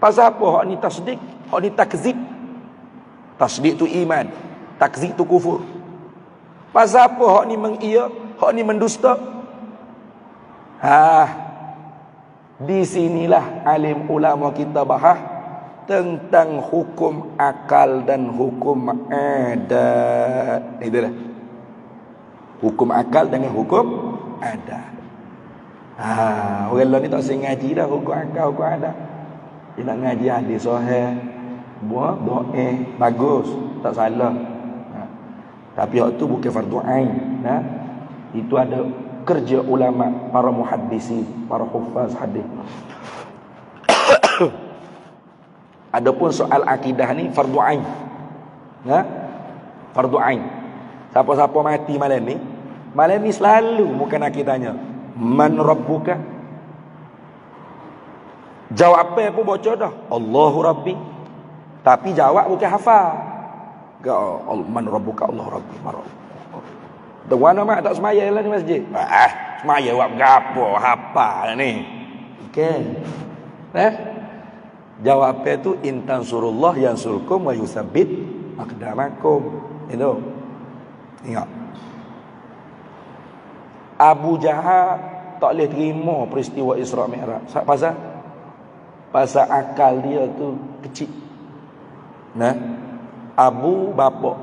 Pasal apa hak ni tasdik, hak ni takzib? Tasdik tu iman, takzib tu kufur. Pasal apa hak ni mengia, hak ni mendusta? Di sinilah alim ulama kita bahas tentang hukum akal dan hukum adat. Itulah. Hukum akal dengan hukum adat. Orang lain ni tak sengaja dah hukum akal, hukum adat. Dia nak ngaji hadis sahih, buat bagus, tak salah. Tapi hak tu bukan fardu ain. Itu ada kerja ulama, para muhaddisi, para hufaz hadis. Adapun soal akidah ni fardu ain. Fardu ain. Siapa-siapa mati malam ni selalu bukan akidahnya. Man rabbuka? Jawab apa pun baca dah. Allahu Rabbi. Tapi jawab bukan hafal. Man rabbuka? Allahu Rabbi. Dewana mak tak semaya lah di masjid. Semaya buat berapa hafal ni. Okey. Jawab apa tu? Intan surullah yansurkum wa yusabbit aqdamakum. Itu. Ingat. Abu Jahal tak boleh terima peristiwa Isra Mi'raj. Pasal akal dia tu kecil. Abu bapak,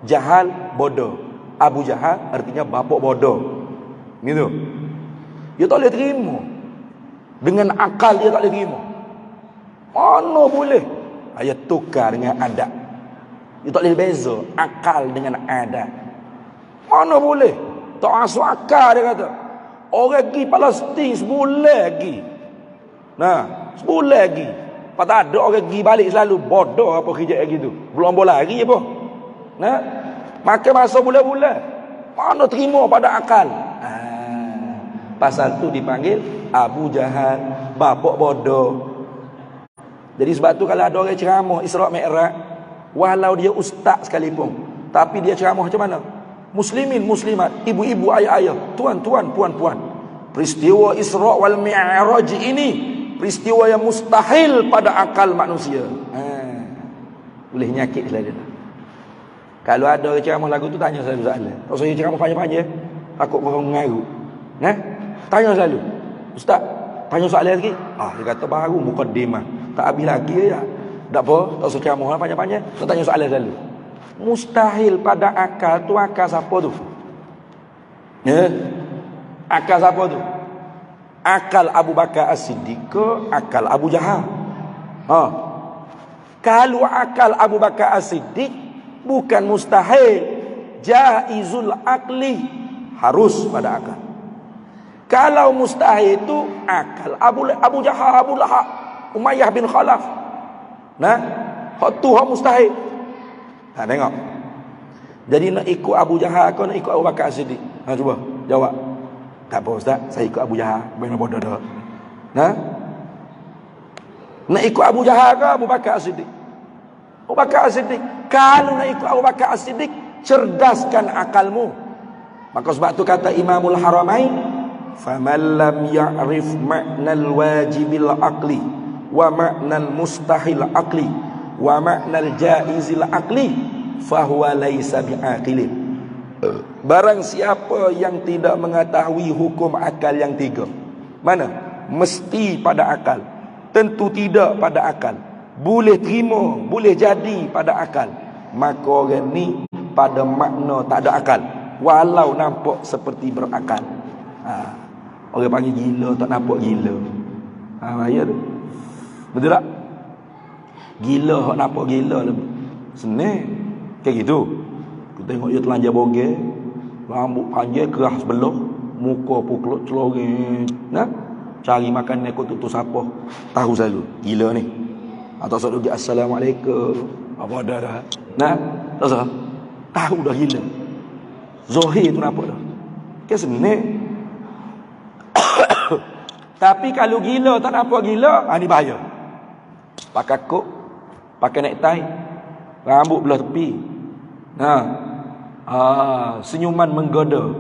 Jahal bodoh. Abu Jahal artinya bapak bodoh. Gitu. Dia tak boleh terima. Dengan akal dia tak boleh terima. Mana boleh? Ayat tukar dengan adat. Dia tak boleh beza akal dengan adat. Mana boleh? Tak masuk akal dia kata. Orang pergi Palestin sebulan lagi. Sebulan lagi. Patut ada orang pergi balik selalu. Bodoh apa kerja lagi tu. Belum lari apa. Makan masa bulan-bulan. Mana terima pada akal. Pasal tu dipanggil Abu Jahal, bapak bodoh. Jadi sebab tu kalau ada orang ceramah Isra Mi'raj, walau dia ustaz sekalipun, tapi dia ceramah macam mana? Muslimin, muslimat, ibu-ibu, ayah-ayah, tuan-tuan, puan-puan, peristiwa Isra wal Mi'raj ini peristiwa yang mustahil pada akal manusia. Boleh nyakit selalu dia. Kalau ada orang ceramah lagu tu, tanya selalu soalan. Tak usah ceramah panjang-panjang, takut orang mengaruh. Tanya selalu, ustaz, tanya soalan sikit. Dia kata baru mukaddimah, tak habis lagi ya. Tak apa, tak usah ceramah panjang-panjang, tak tanya soalan selalu. Mustahil pada akal tu. Akal siapa tu? Akal siapa tu? Akal Abu Bakar As-Siddiq ke akal Abu Jahal? Kalau akal Abu Bakar As-Siddiq bukan mustahil, jaizul akli, harus pada akal. Kalau mustahil itu akal Abu Jahal, Abu Lahab, Umayyah bin Khalaf. Hak tu hak mustahil. Tengok. Jadi nak ikut Abu Jahal ke nak ikut Abu Bakar As-Siddiq? Cuba jawab. Tak apa ustaz, saya ikut Abu Jahal. Benar bodoh dah. Nak ikut Abu Jahal ke Abu Bakar As-Siddiq? Abu Bakar As-Siddiq. Kalau nak ikut Abu Bakar As-Siddiq, cerdaskan akalmu. Maka sebab tu kata Imamul Haramain, faman lam ya'rif ma'nal wajibil aqli wa ma'nal mustahil aqli wa ma'nal jaizil aqli fahuwa laisa bi'aqilin. Barang siapa yang tidak mengetahui hukum akal yang tiga, mana? Mesti pada akal, tentu tidak pada akal, boleh terima, boleh jadi pada akal, maka orang ni pada makna tak ada akal, walau nampak seperti berakal. Orang panggil gila tak nampak gila. Bahaya tu. Betul tak? Gila hak nampak gila lebih senang. Kayak gitu. Kita tengok dia telanjang bogel, rambut panjang keras sebelah, muka pun celoreng. Nah, cari makan neko tu siapa? Tahu selalu gila ni. Atau sok dia assalamualaikum. Apa dah. Nah, tahu tahu dah gila. Zahir tu nampak dah. Ke senang. Tapi kalau gila tak nampak gila, ni bahaya. Pakai kok, pakai necktie, rambut belah tepi. Senyuman menggoda.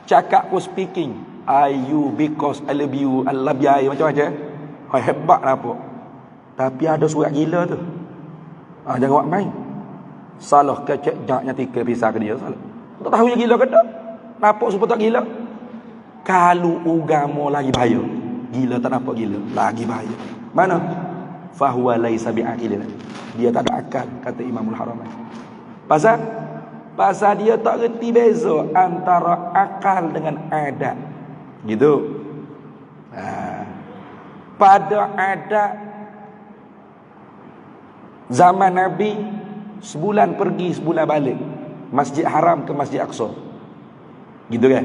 Cakap pun speaking, I you because I love you, I love you, macam-macam. Hebat nampak. Tapi ada surat gila tu. Jangan buat main. Salah ke cek jaknya tiga pisah ke dia salah. Tak tahu dia gila ke tak? Nampak supaya tak gila. Kalau agama lagi bahaya, gila tak nampak gila, lagi bahaya. Mana? Fahuwa laisa bi'aqilin. Dia tak ada akal, kata Imamul Haramain. Pasal dia tak reti beza antara akal dengan adat. Gitu. Pada adat zaman Nabi, sebulan pergi, sebulan balik. Masjid Haram ke Masjid Aqsa. Gitu kan?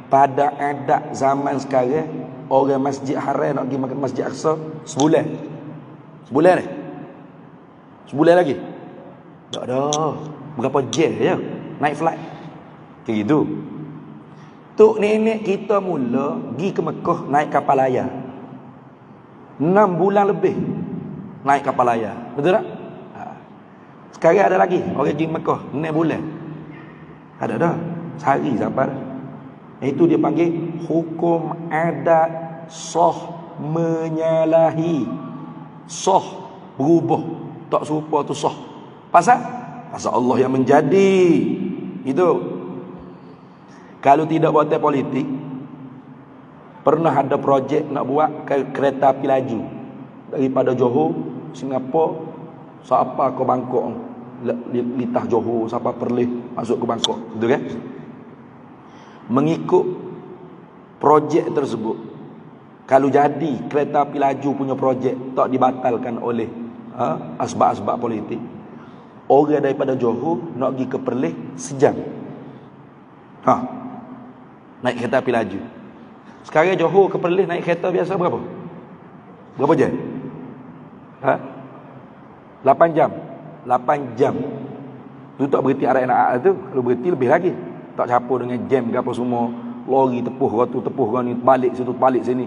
Pada adat zaman sekarang, orang Masjid Haram nak pergi makan Masjid Aqsa sebulan. Sebulan ni? Sebulan lagi? Tak ada. Berapa jam je naik flight. Macam gitu. Tok nenek kita mula pergi ke Mekah naik kapal layar. 6 bulan lebih naik kapal layar. Betul tak? Sekarang ada lagi orang pergi Mekah 6 bulan. Ada dah. Sehari sampai. Itu dia panggil hukum adat sah menyalahi. Sah berubah, tak serupa tu sah. Pasal Allah yang menjadi. Itu. Kalau tidak buat politik, pernah ada projek nak buat kereta api laju daripada Johor, Singapura, siapa ke Bangkok, litah Johor, siapa Perlis masuk ke Bangkok, betul kan? Mengikut projek tersebut, kalau jadi kereta api laju punya projek tak dibatalkan oleh asbab-asbab politik, orang daripada Johor nak pergi ke Perlis sejam. Naik kereta api laju. Sekarang Johor ke Perlis naik kereta biasa berapa? Berapa jam? 8 jam. 8 jam. Tu tak berhenti arah nak tu. Kalau berhenti lebih lagi. Tak campur dengan jam ke apa semua. Lori tepuh kau tu, tepuh kau ni, balik situ, balik sini.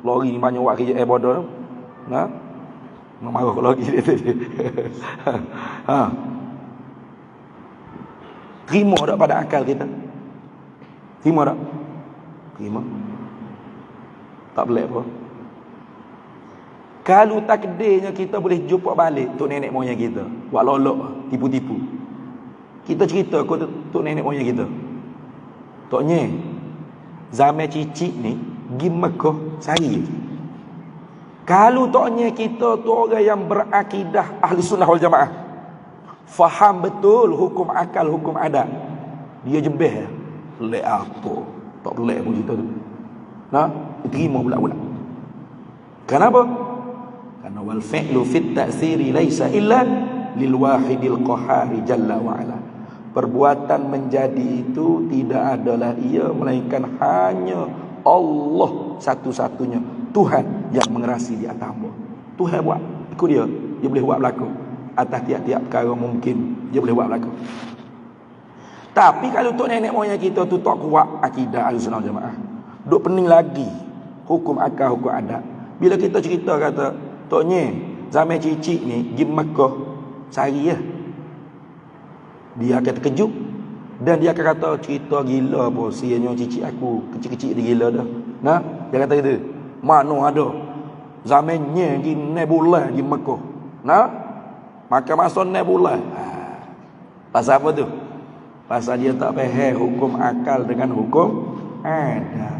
Lori ni banyak buat kerja air border tu. Marah kalau lori dia tadi. Terima tak pada akal kita? Terima tak? Terima. Tak pelik apa. Kalau takdirnya kita boleh jumpa balik tok nenek moyang kita, buat lolok, tipu-tipu. Kita cerita ke tok nenek moyang kita. Toknya zaman cicit ni pergi Mekah sehari. Kalau toknya kita tu orang yang berakidah ahli sunnah wal jamaah, faham betul hukum akal, hukum adat, dia jebeh. Pelik apa? Tak pelik pun cerita tu. Terima pula. Kenapa? Karena wal fi'lu fit ta'siri laisa illa lil wahidil qahari jalla wa ala. Perbuatan menjadi itu tidak adalah ia melainkan hanya Allah satu-satunya Tuhan yang mengerasi di atas hamba. Tuhan buat, ikut dia boleh buat berlaku. Atas tiap-tiap perkara mungkin dia boleh buat berlaku. Tapi kalau tok nenek moyang kita tu tak kuat akidah Ahlussunnah Jamaah, duk pening lagi hukum akal, hukum adat, Bila kita cerita kata, Toknya, zaman cicik ni, pergi Mekah, sehari ya. Dia akan terkejut. Dan dia akan kata, cerita gila apa, sianya cicik aku, kecil-kecil dia gila dah. Nah, dia kata gitu. Mana ada. Zamannya, pergi 6 bulan, pergi Mekah. Nah, maka masa 6 bulan. Pasal apa tu? Pasal dia tak faham hukum akal dengan hukum ada.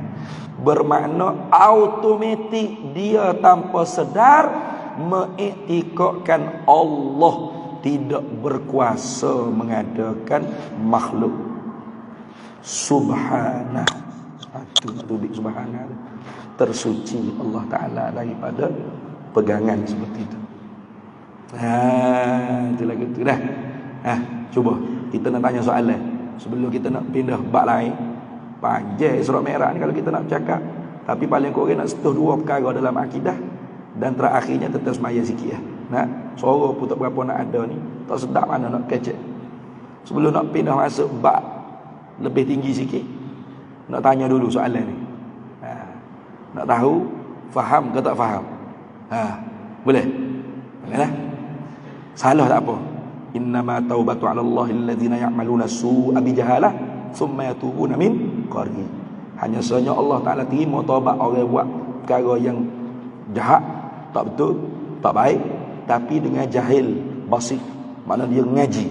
Bermakna automatik dia tanpa sedar mengiktikadkan Allah tidak berkuasa mengadakan makhluk. Subhanah. Itu tubik subhanah. Tersuci Allah Ta'ala daripada pegangan seperti itu. Itulah gitu dah. Cuba kita nak tanya soalan sebelum kita nak pindah bab lain. Panjang surat merah ni kalau kita nak bercakap. Tapi paling kurang nak sentuh 2 perkara dalam akidah. Dan terakhirnya tentang semaya sikit lah. Nak suara pun tak berapa nak ada ni. Tak sedap mana nak kecek. Sebelum nak pindah masuk bab lebih tinggi sikit, nak tanya dulu soalan ni. Nak tahu faham ke tak faham. Boleh? Boleh lah. Salah tak apa. Innama taubatu 'ala Allahi allazina ya'maluna su'a bijahalah thumma yatubuna min qarib. Hanya sahaja Allah Taala terima taubat orang buat perkara yang jahat, tak betul, tak baik, tapi dengan jahil, basik. Makna dia ngaji.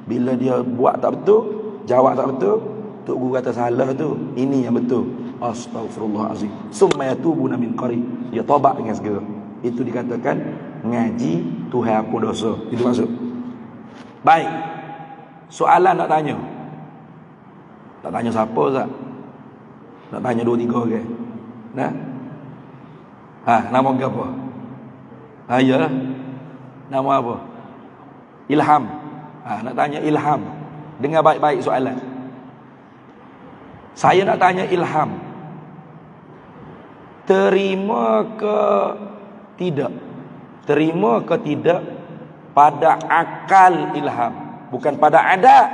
Bila dia buat tak betul, jawab tak betul, tok guru kata salah tu, ini yang betul. Astaghfirullahalazim. Thumma yatubuna min qarib. Dia taubat dengan segera. Itu dikatakan ngaji Tuhan apa dosa. Itu maksud. Baik. Soalan nak tanya. Tak tanya siapa tak? Nak tanya 2-3 orang. Nah. Nama apa? Ya. Nama apa? Ilham. Nak tanya Ilham. Dengar baik-baik soalan. Saya nak tanya Ilham. Terima ke tidak? Terima ke tidak pada akal Ilham, bukan pada adat,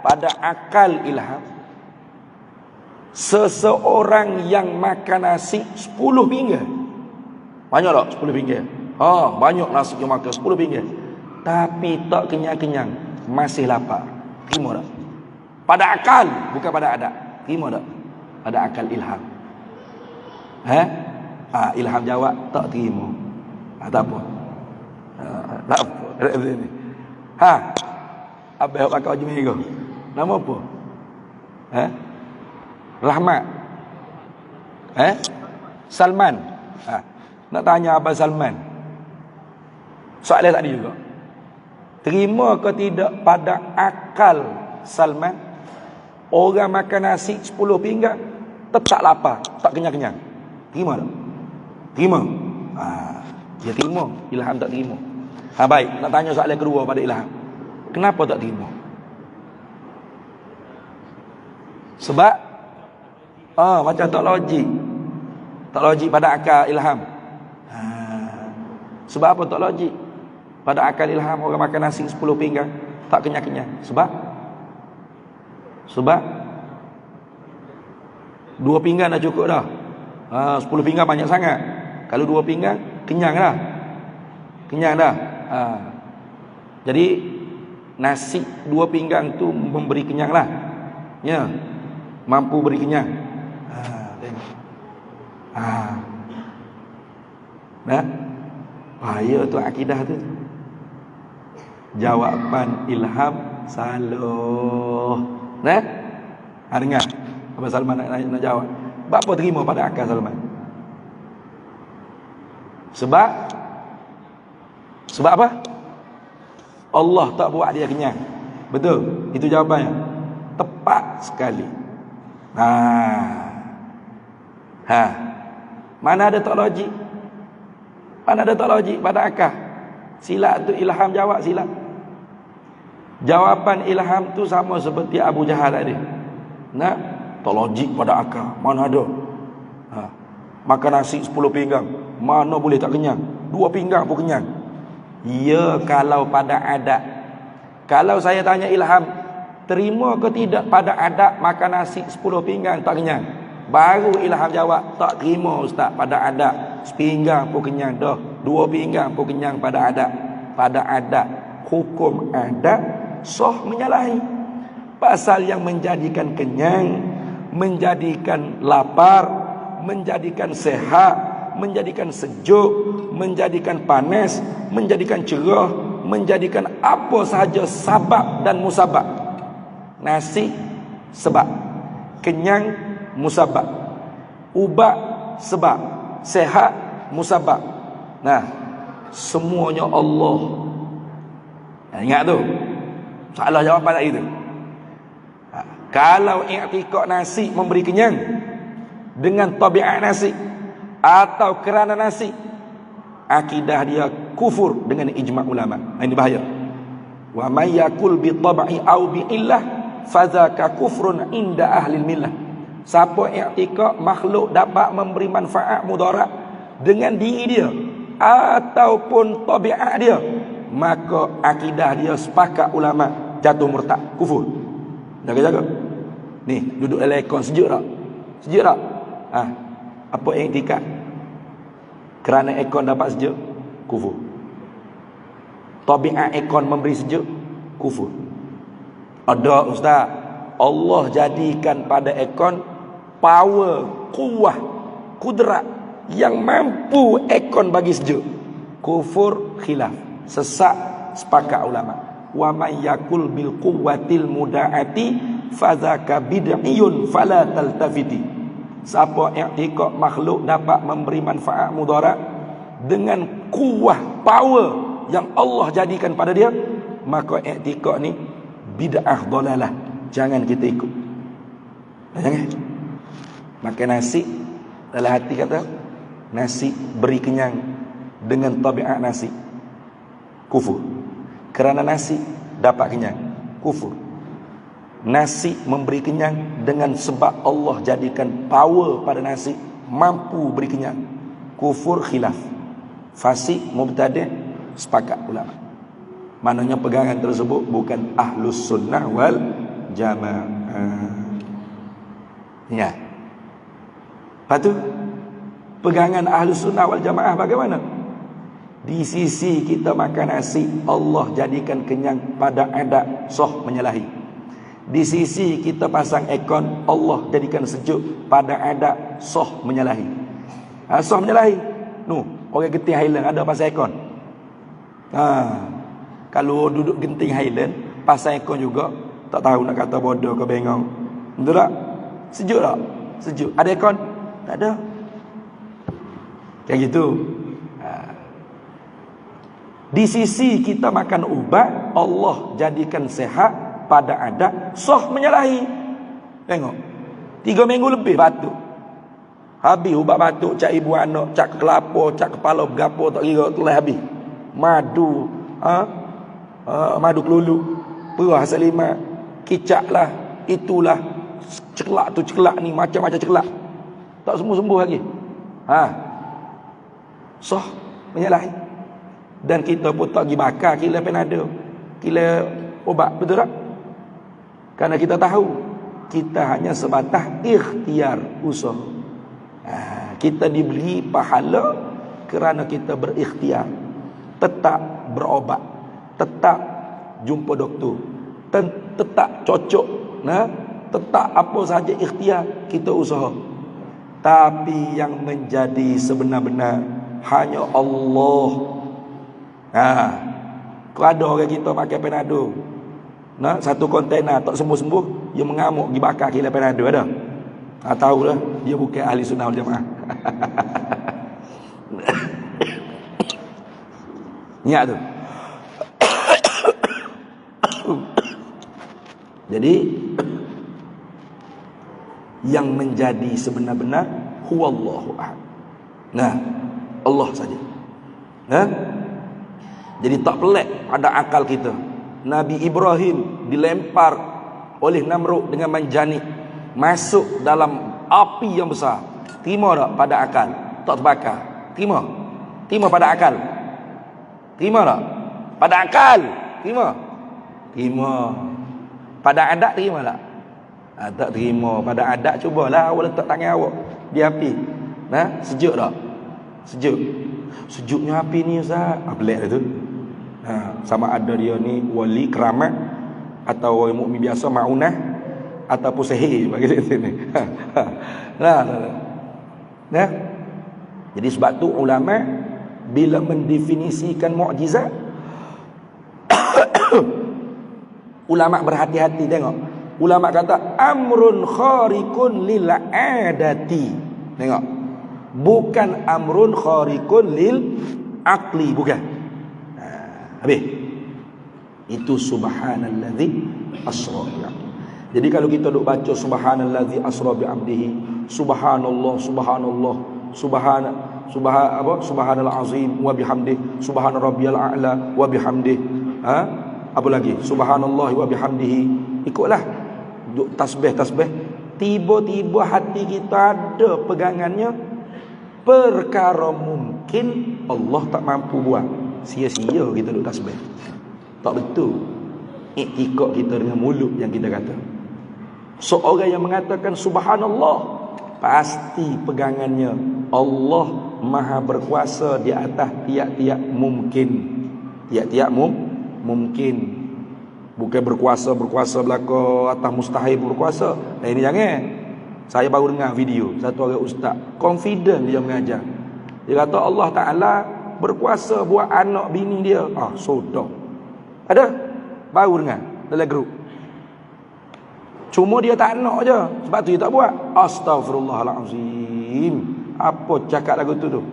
pada akal Ilham, seseorang yang makan nasi 10 pinggan. Banyak tak 10 pinggan? Banyak nasi yang makan 10 pinggan, tapi tak kenyang-kenyang, masih lapar. Terima tak? Pada akal, bukan pada adat. Terima tak? Pada akal Ilham. Ilham jawab tak terima. Tak apa. Tak apa. Abang pakai baju merah. Nama apa? Rahmat. Salman. Nak tanya Abang Salman. Soalan tadi juga. Terima ke tidak pada akal Salman? Orang makan nasi 10 pinggan tetap lapar, tak kenyang-kenyang. Terima tak? Terima. Dia terima, Ilham tak terima. Baik, nak tanya soalan kedua pada Ilham. Kenapa tak terima? Sebab macam tak logik. Tak logik pada akal Ilham. Sebab apa tak logik? Pada akal Ilham orang makan nasi 10 pinggan tak kenyang-kenyang. Sebab 2 pinggan dah cukup dah. 10 pinggan banyak sangat. Kalau 2 pinggan kenyang dah. Kenyang dah. Jadi nasi 2 pinggan tu memberi kenyang lah. Ya. Mampu beri kenyang. Bahaya tu akidah tu. Jawapan Ilham salah. Dengar. Abang Salman nak jawab. Apa terima pada akal Salman? Sebab apa? Allah tak buat dia kenyang. Betul? Itu jawapannya. Tepat sekali. Mana ada tak logik? Mana ada tak logik pada akal? Silap tu Ilham jawab silap. Jawapan Ilham tu sama seperti Abu Jahal tadi. Tak logik pada akal. Mana ada? Makan nasi 10 pinggang, mana boleh tak kenyang? 2 pinggang pun kenyang. Ya, kalau pada adat. Kalau saya tanya Ilham, terima ke tidak pada adat makan nasi 10 pinggang tak kenyang? Baru Ilham jawab, tak terima ustaz pada adat sepinggang pun kenyang dah, 2 pinggang pun kenyang pada adat. Pada adat, hukum adat sah menyalahi. Pasal yang menjadikan kenyang, menjadikan lapar, menjadikan sehat, menjadikan sejuk, menjadikan panas, menjadikan cerah, menjadikan apa sahaja sabab dan musabab. Nasi sebab, kenyang musabab, ubat sebab, sehat musabab. Nah, semuanya Allah. Ingat tu. Soalan jawapan tadi tu. Kalau i'tikad nasi memberi kenyang dengan tabiat nasi atau kerana nasi, akidah dia kufur dengan ijma' ulama. Ini bahaya. Wa may yakul bi tab'i au bi illah fadzaka kufrun inda ahli millah. Siapa i'tikad makhluk dapat memberi manfaat mudarat dengan diri dia ataupun tabiat dia, maka akidah dia sepakat ulama jatuh murtad, kufur. Jaga-jaga. Ni, duduk dalam aircon sejuk tak? Sejuk tak? Apa i'tikad? Kerana aircon dapat sejuk, kufur. Tabiat aircon memberi sejuk, kufur. Ada ustaz, Allah jadikan pada aircon power, kuah, kudrat yang mampu aircon bagi sejuk. Kufur, khilaf, sesat, sepakat ulama. Wa may yakul bil quwwatil mudaati fadzaka bid'iyun fala taltafiti. Siapa i'tikad makhluk dapat memberi manfaat mudarat dengan kuah, power yang Allah jadikan pada dia, maka i'tikad ni bid'ah dalalah, jangan kita ikut. Jangan. Makan nasi, dalam hati kata nasi beri kenyang dengan tabiat nasi, kufur. Kerana nasi dapat kenyang, kufur. Nasi memberi kenyang dengan sebab Allah jadikan power pada nasi, mampu beri kenyang, kufur, khilaf. Fasik, mubtadi', sepakat ulama. Maknanya pegangan tersebut bukan ahlus sunnah wal jamaah. Ya. Lepas tu, pegangan ahlus sunnah wal jamaah bagaimana? Di sisi kita makan nasi, Allah jadikan kenyang pada adat, sah menyalahi. Di sisi kita pasang aircon, Allah jadikan sejuk pada adat, sah menyalahi. Sah menyalahi. Orang genting Highland ada pasang aircon. Kalau duduk genting Highland pasang aircon juga, tak tahu nak kata bodoh ke bengong. Betul tak? Sejuk tak? Sejuk. Ada aircon? Tak ada. Kayak gitu. Di sisi kita makan ubat, Allah jadikan sehat pada adat, sah menyalahi. Tengok, 3 minggu lebih batuk, habis ubat batuk, cak ibu anak, cak kelapa, cak kepala berapa tak kira, telah habis. Madu, madu kelulu, perah selima, kicap lah, itulah, ceklak tu ceklak ni, macam-macam ceklak, tak sembuh-sembuh lagi. Sah menyalahi. Dan kita pun tak pergi bakar kila Panadol, kila obat, betul tak? Karena kita tahu kita hanya sebatas ikhtiar, usaha. Kita diberi pahala kerana kita berikhtiar, tetap berobat, tetap jumpa doktor, tetap cocok, tetap apa sahaja ikhtiar kita usaha. Tapi yang menjadi sebenar-benar hanya Allah. Kau ada orang kita pakai Panadol, satu kontainer tak sembuh-sembuh, dia mengamuk pergi bakar kila Panadol, ada? Tahulah dia bukan ahli sunnah wal jamaah. Ingat tu. Jadi yang menjadi sebenar-benar huwallahu ahad. Allah saja. Jadi tak pelik pada akal kita. Nabi Ibrahim dilempar oleh Namrud dengan manjani, masuk dalam api yang besar. Terima tak pada akal? Tak terbakar. Terima? Terima pada akal? Terima tak? Pada akal? Terima? Terima. Pada adat terima tak? Tak terima. Pada adat cubalah awak letak tangan awak di api. Sejuk tak? Sejuk. Sejuknya api ni Ustaz. Pelik tu. Sama ada dia ni wali keramat atau orang mukmin biasa maunah ataupun sihir bagi sini. Nah. Jadi sebab tu ulama bila mendefinisikan mukjizat ulama berhati-hati tengok. Ulama kata amrun khariqun lil adati. Tengok. Bukan amrun khariqun lil aqli, bukan. Habis. Itu subhanallazi asra bi. Jadi kalau kita duk baca subhanallazi asra bi abdihi, subhanallah, subhanallah, subhanal azim wa bihamdihi, subhana rabbiyal a'la wa bihamdihi. Apa lagi? Subhanallah wa bihamdihi. Ikutlah. Duk tasbih. Tiba-tiba hati kita ada pegangannya perkara mungkin Allah tak mampu buat. Sia-sia kita duk tasbih. Tak betul iktikad kita dengan mulut yang kita kata. Seorang yang mengatakan subhanallah, pasti pegangannya Allah maha berkuasa di atas tiap-tiap mungkin. Tiap-tiap mungkin. Bukan berkuasa belaka atas mustahil berkuasa. Ini jangan. Saya baru dengar video satu orang ustaz, confident dia mengajar. Dia kata Allah Ta'ala berkuasa buat anak bini dia. Sudah. Ada? Baru dengar dalam grup. Cuma dia tak nak je. Sebab tu dia tak buat. Astaghfirullahalazim. Apa cakap lagu tu?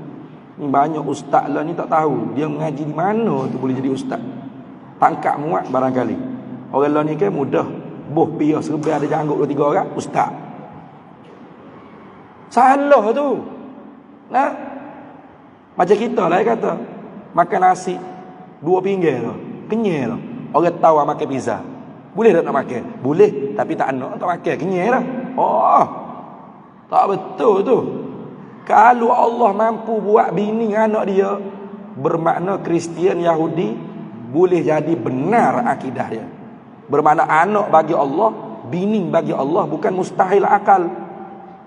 Ni banyak ustaz lah ni tak tahu dia mengaji di mana tu boleh jadi ustaz. Tangkap muat barangkali. Orang lah ni kan mudah. Boh pia serba ada janggut 2-3 orang, ustaz. Salah tu. Nah. Macam kita lah kata makan nasi 2 pinggir tu. Kenyal tu. Orang tahu makan pizza. Boleh tak nak makan? Boleh, tapi tak nak tak makan. Kenyal lah. Tak betul tu. Kalau Allah mampu buat bini anak dia, bermakna Kristian Yahudi boleh jadi benar akidah dia. Bermakna anak bagi Allah, bini bagi Allah bukan mustahil akal.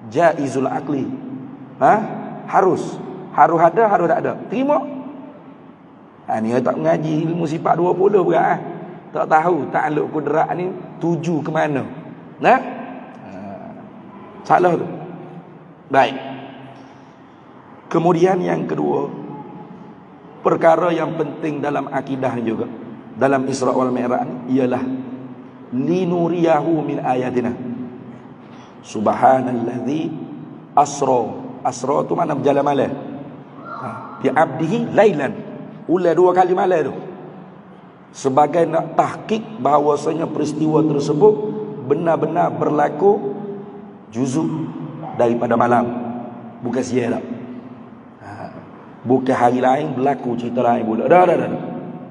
Jaizul akli. Harus ada, harus tak ada. Terima. Ni tak mengaji ilmu sifat 20 berat. Tak tahu takluk kudrat ni tuju ke mana. Salah tu. Baik. Kemudian yang kedua, perkara yang penting dalam akidah juga, dalam Isra wal Mi'raj ni ialah linuriyahu min ayatina. Subhanallazi asra tu mana berjalan malam. Bi abdihi lailan. Ulang 2 kali malam tu. Sebagai nak tahqiq bahawasanya peristiwa tersebut benar-benar berlaku juzuk daripada malam, bukan siang tak. Bukan hari lain berlaku cerita lain pula. Dah.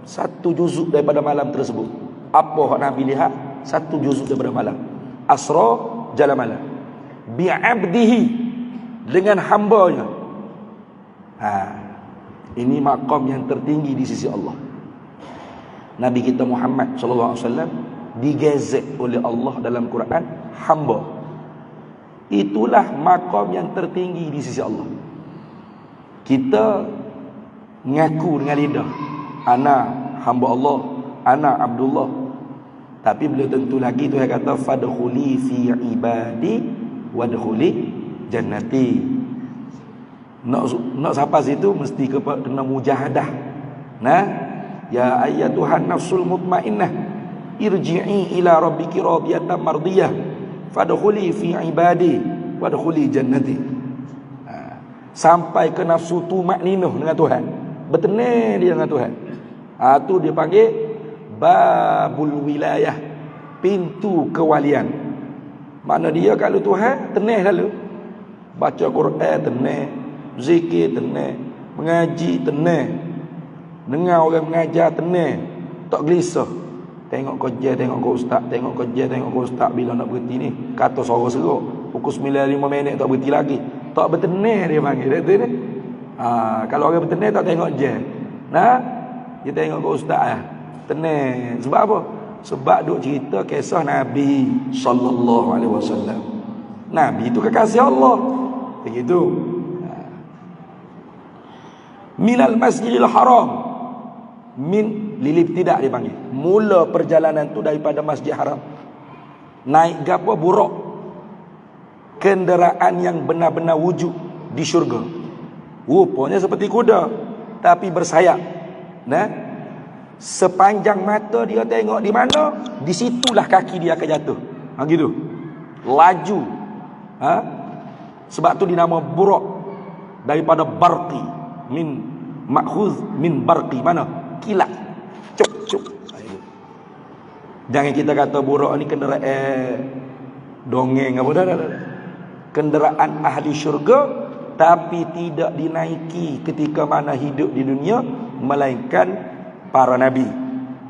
Satu juzuk daripada malam tersebut. Apa Nabi lihat? Satu juzuk daripada malam. Asra jalan malam. Bi'abdihi, dengan hambanya. Ini maqam yang tertinggi di sisi Allah. Nabi kita Muhammad sallallahu alaihi wasallam digezek oleh Allah dalam Quran hamba. Itulah maqam yang tertinggi di sisi Allah. Kita ngaku dengan lidah, ana hamba Allah, ana Abdullah. Tapi belum tentu lagi Tuhan kata fadkhuli fi ibadi wadkhuli jannati. Nak sampai situ mesti kena mujahadah. Ya ayyatuhan nafsul mutmainnah irji'i ila rabbiki radiyatan mardiyah fadkhuli fi ibadi wadkhuli jannati. Sampai ke nafsu tu makninah dengan Tuhan, bertenang dia dengan Tuhan. Tu dia panggil babul wilayah, pintu kewalian. Mana dia kalau Tuhan tenang selalu. Baca Quran tenang, zikir tenang, mengaji tenang, dengar orang mengajar tenang, tak gelisah. Tengok kerja, tengok ke ustaz, tengok kerja, tengok ke ustaz. Bila nak berhenti ni, kata suara seruk, pukul 9.05 tak berhenti lagi. Tak bertenang dia panggil. Dia kalau orang bertenang tak tengok je. Dia tengok ke ustaz lah. Tenang. Sebab apa? Sebab duk cerita kisah Nabi sallallahu alaihi wasallam. Nabi itu kekasih Allah. Begitu. Minal Masjidil Haram. Min lilib tidak dipanggil. Mula perjalanan tu daripada Masjid Haram. Naik gapo buruk. Kenderaan yang benar-benar wujud di syurga. Rupanya seperti kuda tapi bersayap. Nah, sepanjang mata dia tengok di mana, di situlah kaki dia akan jatuh. Gitu. Laju. Sebab tu dinama buruk daripada barqi, min makhuz min barqi, mana kilat. Cuk cuk. Jangan kita kata buruk ni kenderaan dongeng apa dah. Kenderaan ahli syurga, tapi tidak dinaiki ketika mana hidup di dunia, melainkan para nabi,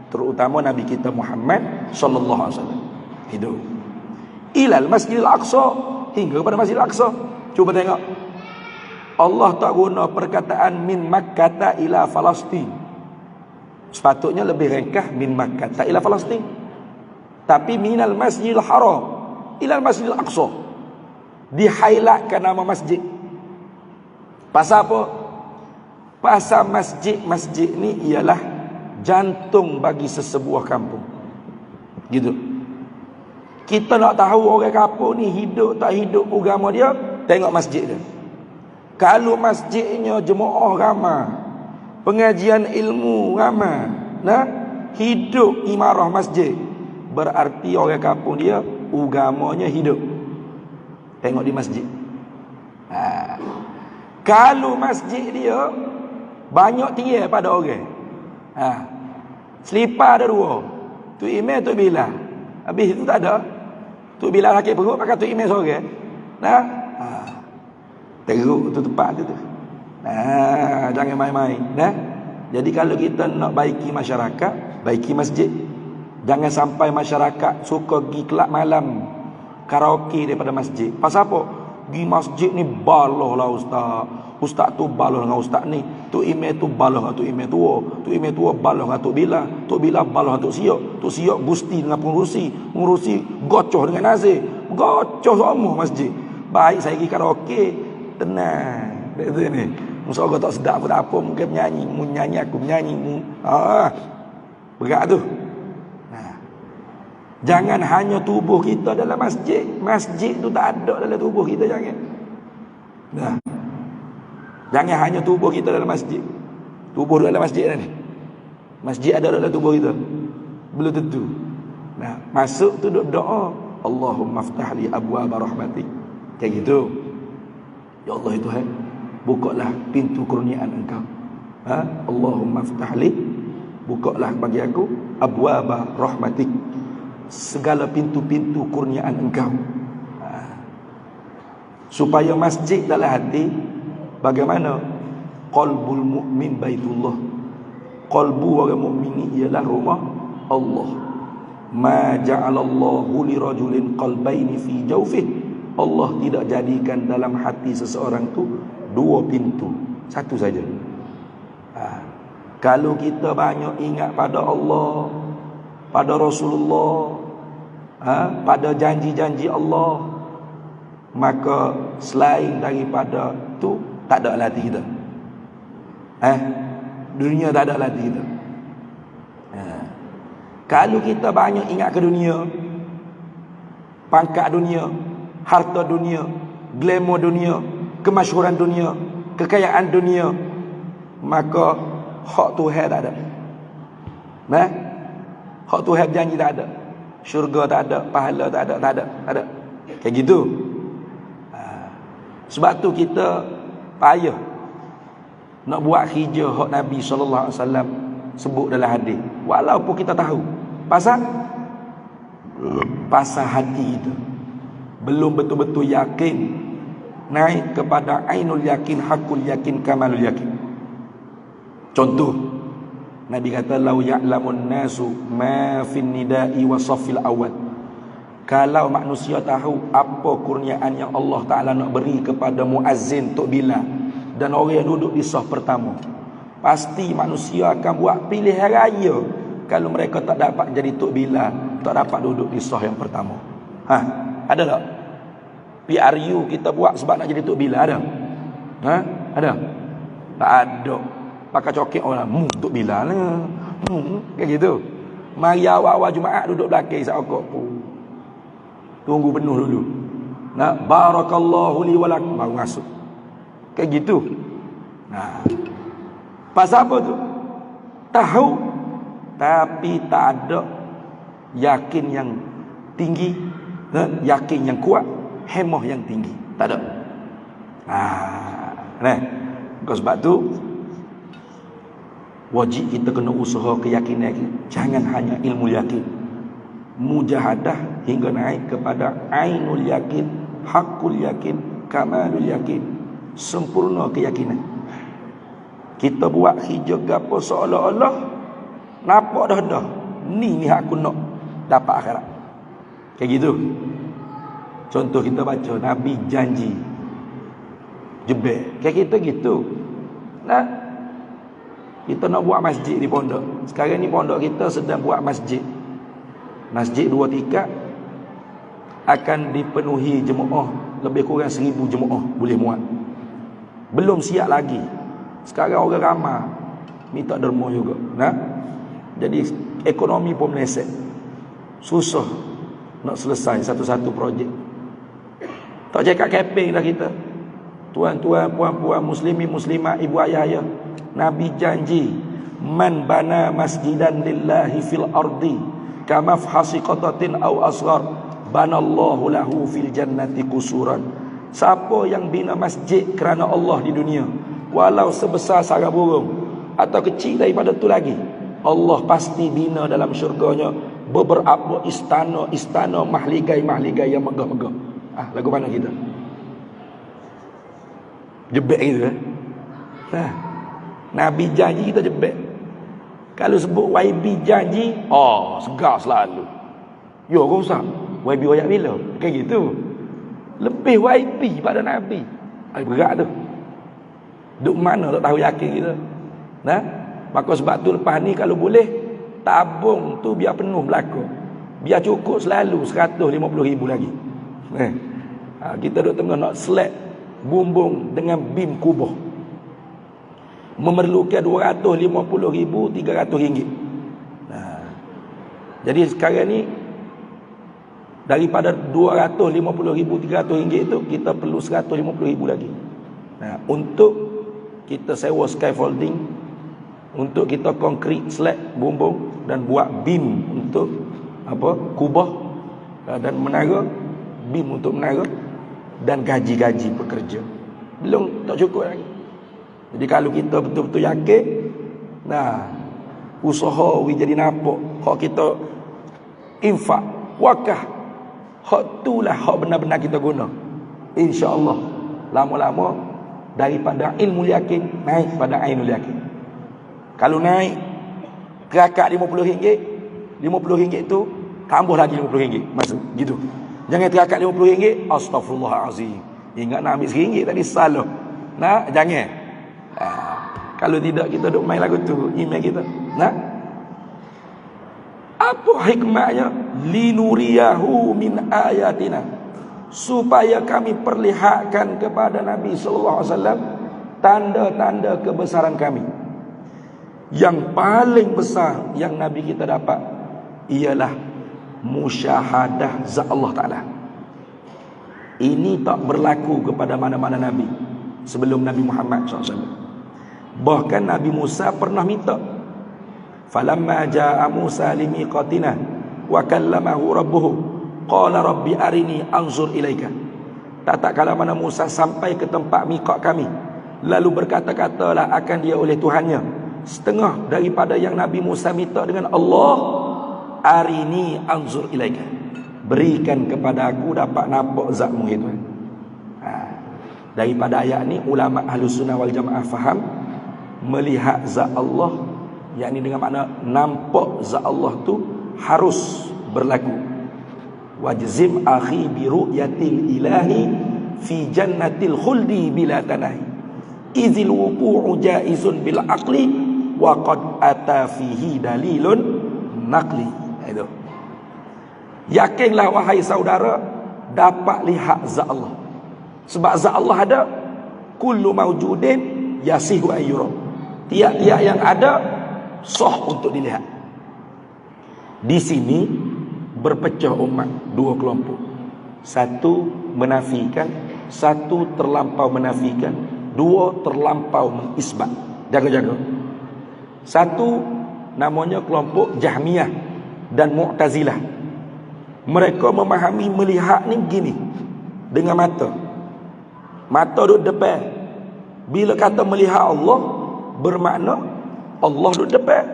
terutama nabi kita Muhammad sallallahu alaihi wasallam. Hidup ilal Masjidil Aqsa, hingga pada Masjidil Aqsa. Cuba tengok, Allah tak guna perkataan min Makkah ila Palestin. Sepatutnya lebih ringkas min Makkah ila Palestin. Tapi minal Masjidil Haram ilal Masjidil Aqsa, di-highlightkan nama masjid. Pasal apa? Pasal masjid ni ialah jantung bagi sesebuah kampung. Gitu. Kita nak tahu orang kampung ni hidup tak hidup agama dia, tengok masjid dia. Kalau masjidnya jemaah ramai, pengajian ilmu ramai, hidup imarah masjid, berarti orang kampung dia agamanya hidup. Tengok di masjid. Kalau masjid dia banyak tirai pada orang, selipar ada dua, tu email tu bila, habis itu tak ada. Tu bila laki perut pakai tu email seorang, teruk tu tempat tu. Jangan main-main. Jadi kalau kita nak baiki masyarakat, baiki masjid. Jangan sampai masyarakat suka pergi kelab malam, karaoke daripada masjid. Pasal apa? Di masjid ni baloh lah ustaz. Ustaz tu baloh dengan ustaz ni. Tu email tu baloh dengan tu email tua. Tu email tua baloh dengan tu bila. Tu bila baloh dengan tu siok. Tu siok gusti dengan pengurusi. Pengurusi gocoh dengan nazir. Gocoh semua masjid. Baik saya pergi karaoke, tenang. Itu ni. Musa orang tak sedap pun tak apa. Mungkin menyanyi. Mu nyanyi aku menyanyi. Berat tu. Jangan hanya tubuh kita dalam masjid. Masjid tu tak ada dalam tubuh kita, jangan. Jangan hanya tubuh kita dalam masjid. Tubuh dalam masjid ni. Masjid ada dalam tubuh kita, belum tentu. Masuk tu doa, Allahumma aftah li abwaaba rahmatik. Kayak gitu. Ya Allah Tuhan, bukalah pintu kurniaan Engkau. Allahumma aftah li, bukalah bagi aku abwaaba rahmatik, segala pintu-pintu kurniaan Engkau. Supaya masjid dalam hati, bagaimana? Qalbul mu'min baitullah. Qalbu orang mukmin ni ialah rumah Allah. Ma ja'alallahu li rajulin qalbaini fi jawfih. Allah tidak jadikan dalam hati seseorang tu dua pintu, satu saja. Kalau kita banyak ingat pada Allah, pada Rasulullah, pada janji-janji Allah, maka selain daripada tu tak ada hati kita. Dunia tak ada hati kita. Kalau kita banyak ingat ke dunia, pangkat dunia, harta dunia, glamour dunia, kemasyhuran dunia, kekayaan dunia, maka hak Tuhan tak ada. Hak Tuhan janji tak ada. Syurga tak ada, pahala tak ada. Kayak gitu. Sebab tu kita payah nak buat kerja hak Nabi sallallahu alaihi wasallam sebut dalam hadis. Walaupun kita tahu pasal hati itu belum betul-betul yakin, naik kepada ainul yakin, hakul yakin, kamalul yakin. Contoh, Nabi kata lau ya'lamun nasu ma fin nida'i wa safil awal. Kalau manusia tahu apa kurniaan yang Allah Ta'ala nak beri kepada muazzin Tok Bilal dan orang yang duduk di saf pertama, pasti manusia akan buat pilihan raya kalau mereka tak dapat jadi Tok Bilal, tak dapat duduk di saf yang pertama. Ada tak? PRU kita buat sebab nak jadi Tok Bilal, ada? Ada? Tak ada. pakai cokek orang, untuk bila lah. Kayak gitu. Mari awal-awal Jumaat duduk belakang isap rokok pun. Tunggu penuh dulu. Nah, barakallahu li walak baru masuk. Kayak gitu. Nah. Pasal apa tu? Tahu tapi tak ada yakin yang tinggi, yakin yang kuat, hemah yang tinggi. Tak ada. Nah, sebab tu wajib kita kena usaha keyakinan kita. Jangan hanya ilmu yakin, mujahadah hingga naik kepada ainul yakin, hakul yakin, kamalul yakin, sempurna keyakinan. Kita buat hijau gapo seolah-olah nampak dah ni aku nak dapat akhirat. Kayak gitu. Contoh kita baca Nabi janji jebek. Kayak kita gitu. Nah, kita nak buat masjid di pondok. Sekarang ni pondok kita sedang buat masjid. Masjid 2 tingkat akan dipenuhi jemaah lebih kurang 1000 jemaah boleh muat. Belum siap lagi. Sekarang orang ramai minta derma juga. Nah, jadi ekonomi pun meleset. Susah nak selesai satu-satu projek. Tak cakap camping dah kita. Tuan-tuan, puan-puan, muslimin, muslimat, ibu ayah, Nabi janji, man bana masjidan lillahi fil ardi kamafhasi qatatin aw asghar banallahu lahu fil jannati qusuran. Siapa yang bina masjid kerana Allah di dunia, walau sebesar sarang burung atau kecil daripada tu lagi, Allah pasti bina dalam syurganya beberapa istana mahligai yang megah-megah. Lagu mana kita? Jebek gitu kan? Nabi janji kita jebek. Kalau sebut YB janji, segar selalu. Yo kau usah YB royak bila? Kayak gitu. Lebih YB pada Nabi. Berat tu. Duk mana tak tahu yakin kita. Nah, maka sebab tu lepas ni kalau boleh tabung tu biar penuh belaka. Biar cukup selalu 150,000 lagi. Kita duk tengah nak slap bumbung dengan bim kubah. Memerlukan 250,300 ringgit. Jadi sekarang ni daripada 250,300 ringgit tu kita perlu 150,000 lagi. Untuk kita sewa scaffolding, untuk kita konkrit slab bumbung dan buat bim untuk kubah dan menara, bim untuk menara dan gaji-gaji pekerja. Belum tak cukup lagi. Jadi kalau kita betul-betul yakin, usaha jadi nampak, hak kita infak, wakaf, hak itulah hak benar-benar kita guna. InsyaAllah lama-lama daripada ilmu yakin naik pada ainul yakin. Kalau naik kerakak RM50 tu tambah lagi RM50 masuk gitu. Jangan terakak RM50, astagfirullahalazim. Ingat nak ambil RM1 tadi salah. Jangan. Kalau tidak kita duk main lagu tu email kita. Apa hikmahnya? Linuriyahu min ayatina, supaya kami perlihatkan kepada Nabi sallallahu alaihi wasallam tanda-tanda kebesaran kami. Yang paling besar yang Nabi kita dapat ialah musyahadah zat Allah Ta'ala. Ini tak berlaku kepada mana-mana Nabi sebelum Nabi Muhammad SAW. Bahkan Nabi Musa pernah minta, falamma jaa Musa limiqatina wa kallamahu rabbuhu qala rabbi arini anzur ilaika. Tak kala mana Musa sampai ke tempat miqat kami, lalu berkata-katalah akan dia oleh Tuhannya setengah daripada yang Nabi Musa minta dengan Allah, arini anzur ilaika, berikan kepada aku dapat nampak zatmu itu. Daripada ayat ni ulama Ahlus Sunnah wal Jamaah faham melihat zat Allah, yakni dengan makna nampak zat Allah tu harus berlaku. Wajzim akhi bi ru'yatil ilahi fi jannatil khuldi bila tanahi idzil wuqu'u jaizun bil aqli wa qad ata fihi dalilun naqli. Itu. Yakinlah wahai saudara dapat lihat zat Allah. Sebab zat Allah ada, kullu mawjudin yasihu ayyura. Tiap-tiap yang ada sah untuk dilihat. Di sini berpecah umat dua kelompok. Satu menafikan, satu terlampau menafikan, dua terlampau mengisbat. Jaga-jaga. Satu namanya kelompok Jahmiyah dan Mu'tazilah. Mereka memahami melihat ni begini, dengan mata. Mata duduk depan. Bila kata melihat Allah, bermakna Allah duduk depan,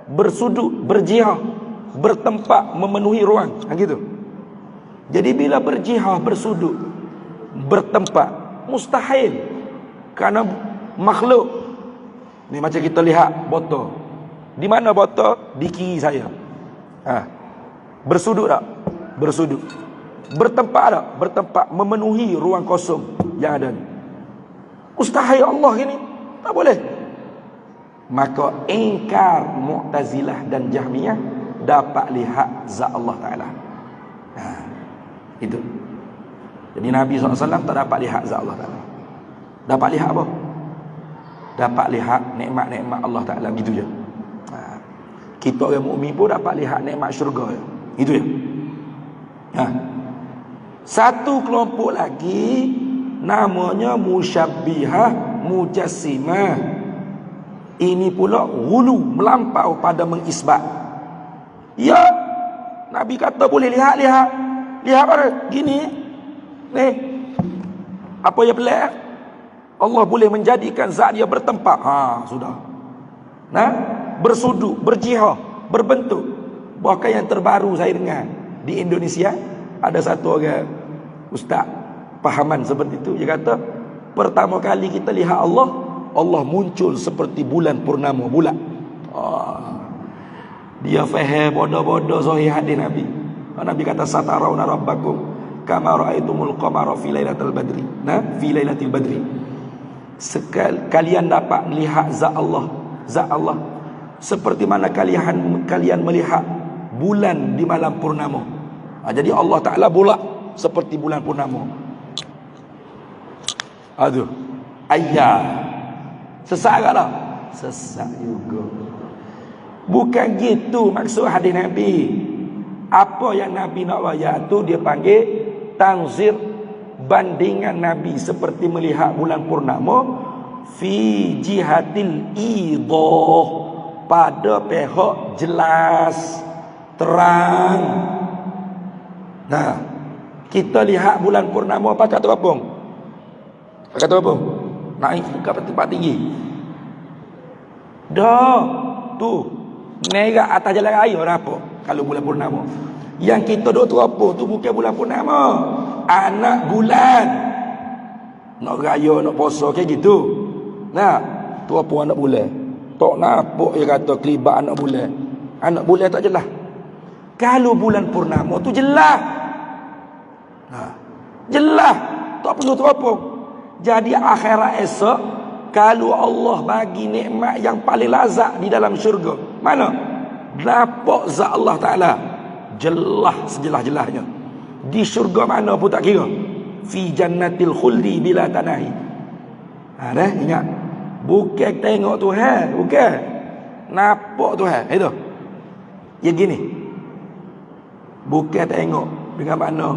bersudut, berjihad, bertempat, memenuhi ruang. Gitu. Jadi bila berjihad, bersudut, bertempat, mustahil. Kerana makhluk. Ni macam kita lihat botol. Di mana botol? Di kiri saya. Bersudut tak? Bersudut. Bertempat tak? Bertempat, memenuhi ruang kosong yang ada ni. Mustahil Allah gini. Tak boleh. Maka ingkar Mu'tazilah dan Jahmiyah dapat lihat zat Allah Ta'ala. Itu. Jadi Nabi SAW tak dapat lihat zat Allah Ta'ala. Dapat lihat apa? Dapat lihat nikmat-nikmat Allah Ta'ala. Gitu je. Kita orang mukmin pun dapat lihat nikmat syurga. Itu je. Satu kelompok lagi namanya musyabbihah, mujassimah. Ini pula ghulu, melampau pada mengisbat. Ya, Nabi kata boleh lihat. Lihat apa? Gini. Ni. Apa yang pelik? Allah boleh menjadikan zat dia bertempat. Sudah. Bersudut, berjihad, berbentuk. Bahkan yang terbaru saya dengar di Indonesia, ada satu orang ustaz pahaman seperti itu. Dia kata, pertama kali kita lihat Allah, Allah muncul seperti bulan purnama, bulat. Dia faham bodoh-bodoh sahih hadis Nabi. Nabi kata, satarawna rabbakum kama ra'aitumul qamara fi lailatul badri. Fi lailatul badri. Kalian dapat melihat zat Allah seperti mana kalian melihat bulan di malam purnama. Jadi Allah Ta'ala bulat seperti bulan purnama. Aduh, ayah sesak tak? Sesak juga. Bukan gitu maksud hadis Nabi. Apa yang Nabi nak wayak tu dia panggil tangzir, bandingan Nabi seperti melihat bulan purnama fi jihatil idah, pada pihak jelas, terang. Kita lihat bulan purnama apa kata Bapung? Kata Bapung? Naik muka tempat tinggi. Dah, tu nerak atas jalan raya apa kalau bulan purnama. Yang kita duk tu apa? Tu bukan bulan purnama. Anak bulan. Nak raya, nak puasa kayak gitu. Tu apa anak bulan? Tak nampak dia kata kelibat anak bulan. Anak bulan tak jelas. Kalau bulan purnama tu jelas. Jelas. Tak perlu tu apa. Jadi akhirat esok, kalau Allah bagi nikmat yang paling lazat di dalam syurga, mana? Nampak zat Allah Ta'ala jelas sejelas-jelasnya. Di syurga mana pun tak kira. Fi jannatil khuldi bila tanahi. Ingat. Bukan tengok Tuhan, bukan. Nampak Tuhan. Itu. Ya gini. Bukan tengok dengan mana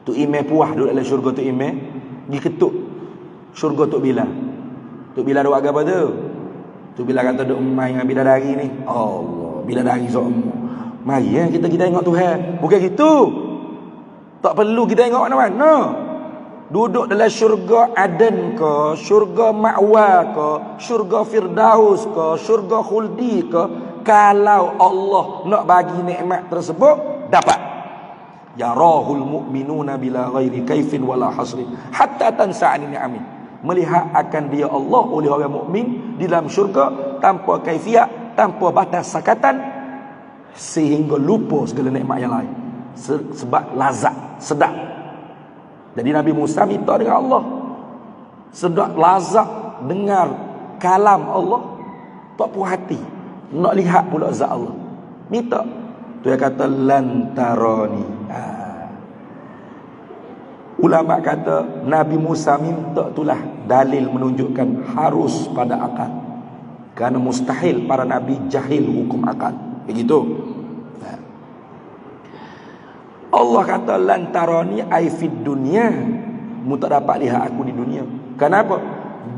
tu imam puah duduk dalam syurga tu imam, diketuk syurga tu Bilal. Tu Bilal duk agak apa tu? Tu Bilal kata duk main dengan bidadari ni. Allah, bidadari semua. Mari kita tengok Tuhan. Bukan gitu. Tak perlu kita tengok mana-mana. Duduk dalam syurga Aden ke, syurga Ma'wa ke, syurga Firdaus ke, syurga Khuldi ke, kalau Allah nak bagi nikmat tersebut, dapat. Yarahul mu'minuna bila ghairi kaifin wala hasrin hatta tansa'ani ni'amin. Melihat akan dia Allah oleh orang mukmin di dalam syurga tanpa kaifiat, tanpa batas sakatan, sehingga lupa segala nikmat yang lain. Sebab lazat, sedap. Jadi Nabi Musa minta dengan Allah, sedap lazat dengar kalam Allah, tak puas hati nak lihat pula zat Allah. Minta. Tu yang kata lantarani. Ulama kata Nabi Musa minta itulah dalil menunjukkan harus pada akal. Kerana mustahil para nabi jahil hukum akal. Begitu. Allah kata lantarani ai fid dunya, mu tak dapat lihat aku di dunia. Kenapa?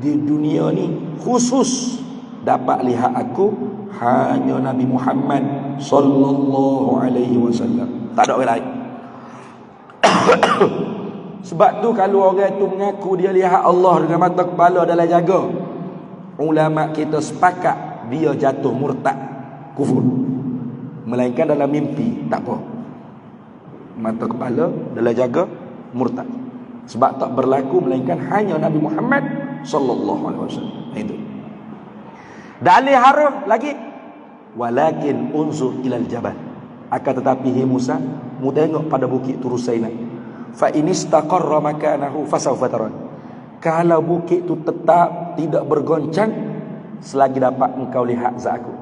Di dunia ni khusus dapat lihat aku hanya Nabi Muhammad sallallahu alaihi wasallam. Tak ada orang lain. Sebab tu kalau orang tu mengaku dia lihat Allah dengan mata kepala dalam jaga, ulama kita sepakat dia jatuh murtad, kufur. Melainkan dalam mimpi tak apa. Mata kepala dalam jaga, murtad. Sebab tak berlaku melainkan hanya Nabi Muhammad sallallahu alaihi wasallam. Itu. Dalil haruf lagi, walakin unzur ilal jabal. Akan tetapi hai Musa, mu tengok pada bukit Tur Sinai. Fa inistaqarra makanahu fasawfa taran. Kalau bukit itu tetap tidak bergoncang, selagi dapat engkau lihat zat aku.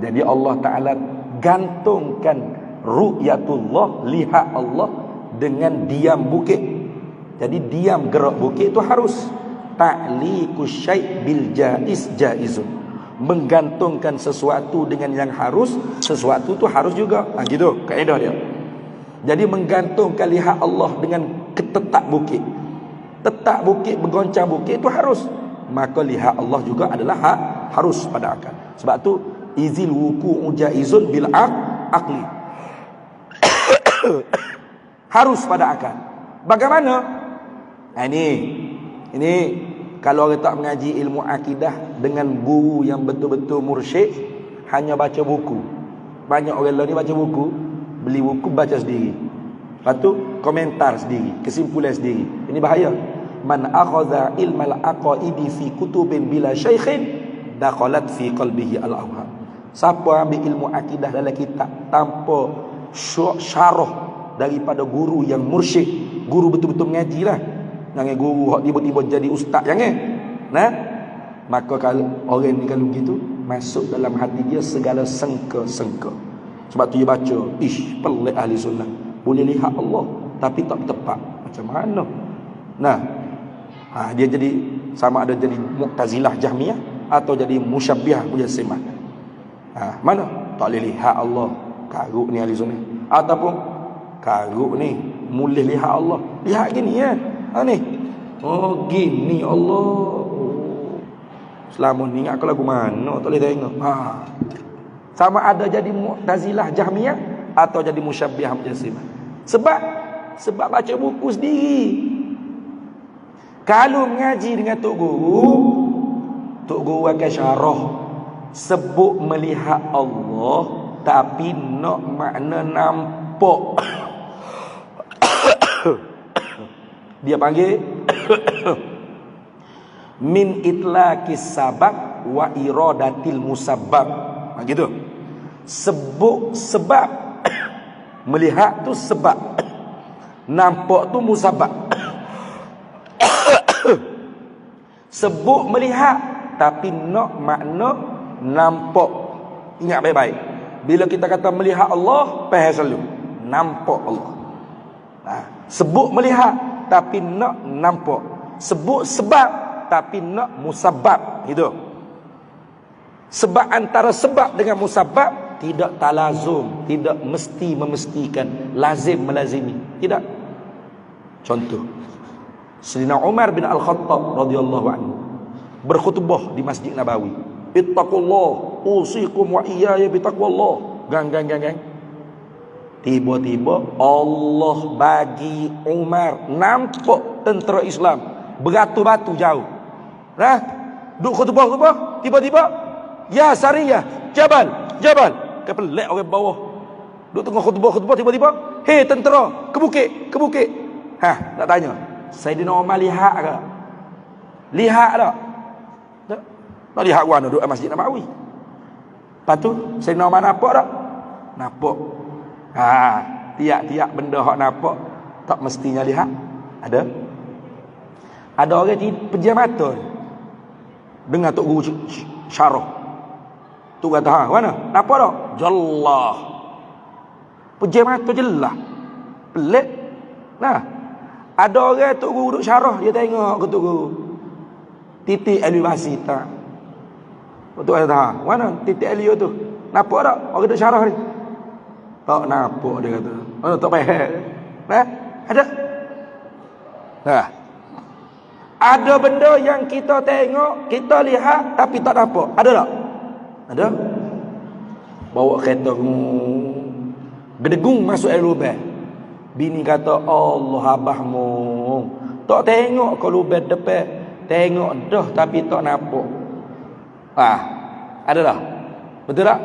Jadi Allah Taala gantungkan ru'yatullah, lihat Allah dengan diam bukit. Jadi diam gerak bukit itu harus. Ta'liqu syai' bil jaiz jaizun. Menggantungkan sesuatu dengan yang harus, sesuatu itu harus juga. Gitu kaedah dia. Jadi menggantungkan lihat Allah dengan ketetap bukit. Tetap bukit, bergoncang bukit itu harus. Maka lihat Allah juga adalah harus pada akal. Sebab tu izil wuku'u jaizun bil aqli. Harus pada akal. Bagaimana? Ini kalau orang tak mengaji ilmu akidah dengan guru yang betul-betul mursyid, hanya baca buku. Banyak orang lain ni baca buku, beli buku baca sendiri. Lepas tu komentar sendiri, kesimpulan sendiri. Ini bahaya. Man akhadha ilmal aqaidi fi kutubin bila syaikhin dakhalat fi qalbihi al-awham. Siapa ambil ilmu akidah dalam kitab tanpa syarah daripada guru yang mursyid, guru betul-betul mengaji lah. Jangan guru hak tiba-tiba jadi ustaz, jangan. Nah, maka kalau orang ni kalau begitu, masuk dalam hati dia segala sengka-sengka. Sebab tu dia baca, ish, pelik ahli sunnah. Boleh lihat Allah tapi tak tepat. Macam mana? Nah, dia jadi sama ada jadi Mu'tazilah Jahmiyah atau jadi Musyabbihah Mujassimah. Mana? Tak boleh lihat Allah. Karuk ni ahli sunnah. Ataupun karuk ni boleh lihat Allah. Lihat gini ya. Ni. Oh, gini Allah. Oh. Selama ni ingat aku lagu mana tak boleh tengok. Sama ada jadi Mu'tazilah Jahmiyah atau jadi Musyabbihah Mujassimah. Sebab baca buku sendiri. Kalau mengaji dengan Tok Guru akan syarah. Sebut melihat Allah tapi nak makna nampak. Dia panggil min itlaqis sabab wa iradatil musabbab. Gitu. Sebut sebab. Melihat tu sebab. Nampak tu musabbab. Sebut melihat tapi nak makna nampak. Ingat baik-baik. Bila kita kata melihat Allah, faham selalu. Nampak Allah. Sebut melihat tapi nak nampak. Sebut sebab tapi nak musabbab. Gitu. Sebab antara sebab dengan musabbab tidak talazum, tidak mesti memestikan, lazim melazimi. Tidak. Contoh, Sayyidina Umar bin Al-Khattab radhiyallahu anhu berkhutbah di Masjid Nabawi. Ittaqullah, usikum wa iyaya bitaqwallah. Gang. Tiba-tiba Allah bagi Umar nampak tentera Islam beratus-batu jauh. Duk khutbah, tiba-tiba ya Sariyah, Jabal. Kepelek orang bawah. Duk tengah khutbah, tiba-tiba, hei tentera, ke bukit. Tak tanya. Sayyidina Umar lihat ke? Lihat tak? Tak lihat mana duduk Masjid Nabawi. Lepas tu Sayyidina Umar nampak tak? Nampak. Tiap-tiap benda hak nampak tak mestinya lihat. Ada orang pejam mata dengar Tok Guru syarah. Tu kata, mana? Nampak tak? Jelas. Pejam mata jelas. Pelik. Ada orang tok guru duduk syarah, dia tengok ke tok guru. Titik elevasi tak. Betul kata, mana titik elio tu? Nampak tak? Orang duduk syarah ni. Tak nampak dia kata. Oh, tak payah. Ada. Nah. Ada benda yang kita tengok, kita lihat tapi tak nampak. Ada tak? Ada. Bawa kereta gedegung masuk air lubang. Bini kata, Allah abahmu. Tak tengok ke lubang depan. Tengok dah tapi tak nampak. Ada tak? Betul tak?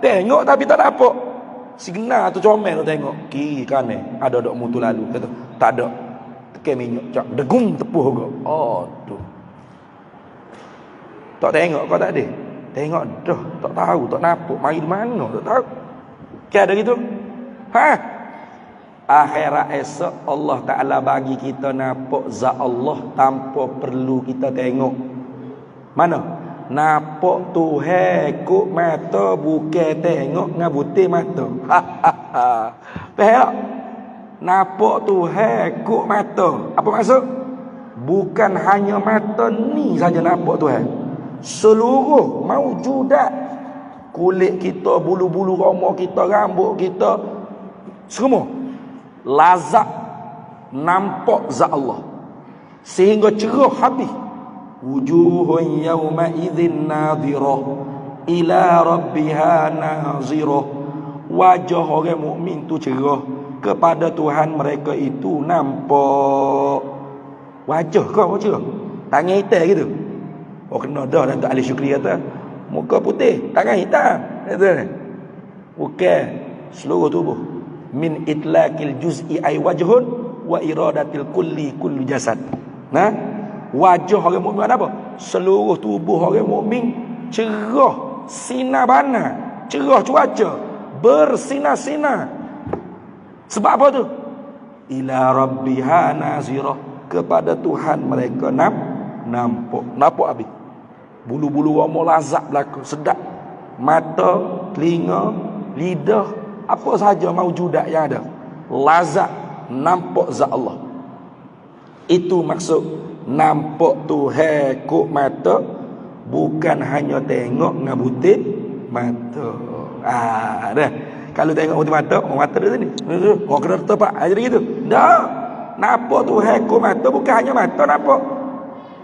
Tengok tapi tak nampak. Signal tu comel tu tengok. Kiri kanan. Ada dok motor lalu. Kata, tak ada. Tekan minyak. Cak. Degung tepuh ke. Oh tu. Tak tengok kau tak ada. Tengok dah. Tak tahu. Tak nampak. Mari di mana. Tak tahu. Ada gitu. Akhirat esok Allah Ta'ala bagi kita nampak zat Allah tanpa perlu kita tengok. Mana? Nampak Tuhan kok mata bukan tengok ngabuti mata. Faham tak? Nampak Tuhan kok mata. Apa maksud? Bukan hanya mata ni saja nampak Tuhan. Seluruh maujudat, kulit kita, bulu-bulu roma kita, rambut kita, semua lazat nampak zat Allah sehingga cerah habis. Wujuhun yawma idzin nadhirah ila rabbiha nazirah. Wajah orang mukmin tu cerah, kepada Tuhan mereka itu nampak. Wajah kau cerah, tangan hitam gitu. Oh kena dah Datuk Ali Syukri kata muka putih, tangan hitam. Kata bukan seluruh tubuh. Min itlaqil juz'i ay wajhun wa iradatil kulli kullu jasad. Nah, wajah orang mukmin apa? Seluruh tubuh orang mukmin cerah, sinar bana, cerah cuaca, bersinar-sinar. Sebab apa tu? Ila rabbiha nazirah, kepada Tuhan mereka nampak. Nampak habis. Bulu-bulu roma lazat berlaku, sedap. Mata, telinga, lidah, apa saja maujudat yang ada, lazat nampak zat Allah. Itu maksud nampak Tuhan kok mata, bukan hanya tengok ngabutik mata. Dah. Kalau tengok butik mata, mata dia sini. Kau kena tepak jadi gitu. Dah. Nampak Tuhan kok mata, bukan hanya mata nampak.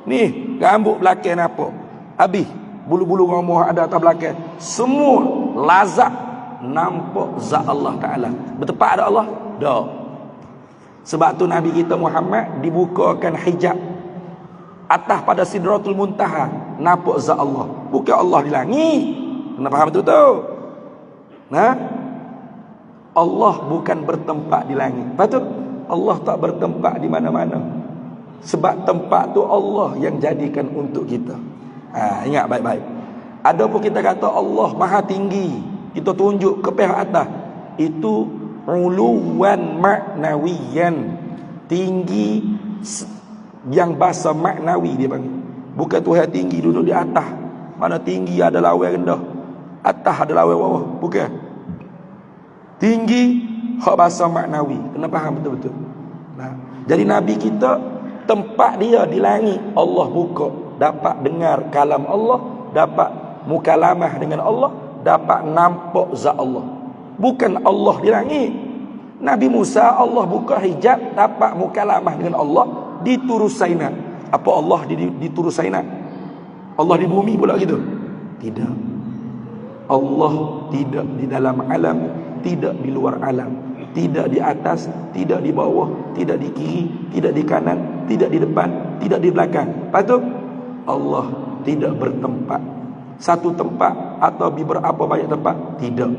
Ni rambut belakang nampak. Habis bulu-bulu roma ada atas belakang. Semua lazat nampak zat Allah Ta'ala. Bertepat ada Allah? Tak. Sebab tu Nabi kita Muhammad dibukakan hijab atas pada Sidratul Muntaha, nampak zat Allah. Bukan Allah di langit. Kena faham betul-betul. Allah bukan bertempat di langit. Patut Allah tak bertempat di mana-mana. Sebab tempat tu Allah yang jadikan untuk kita. Ingat baik-baik. Ada pun kita kata Allah maha tinggi, kita tunjuk ke pihak atas, itu uluwan maknawiyan, tinggi yang bahasa maknawi dia panggil. Bukan Tuhan tinggi duduk di atas. Mana tinggi ada lawan rendah, atas ada lawan bawah. Bukan. Tinggi hak bahasa maknawi. Kena faham betul-betul. Jadi Nabi kita tempat dia di langit, Allah buka, dapat dengar kalam Allah, dapat mukalamah dengan Allah, dapat nampak zat Allah. Bukan Allah di langit. Nabi Musa Allah buka hijab, dapat mukalamah dengan Allah di Turus Saina. Apa Allah di Turus Saina? Allah di bumi pula gitu? Tidak. Allah tidak di dalam alam, tidak di luar alam, tidak di atas, tidak di bawah, tidak di kiri, tidak di kanan, tidak di depan, tidak di belakang. Patut Allah tidak bertempat satu tempat atau di berapa banyak tempat. Tidak.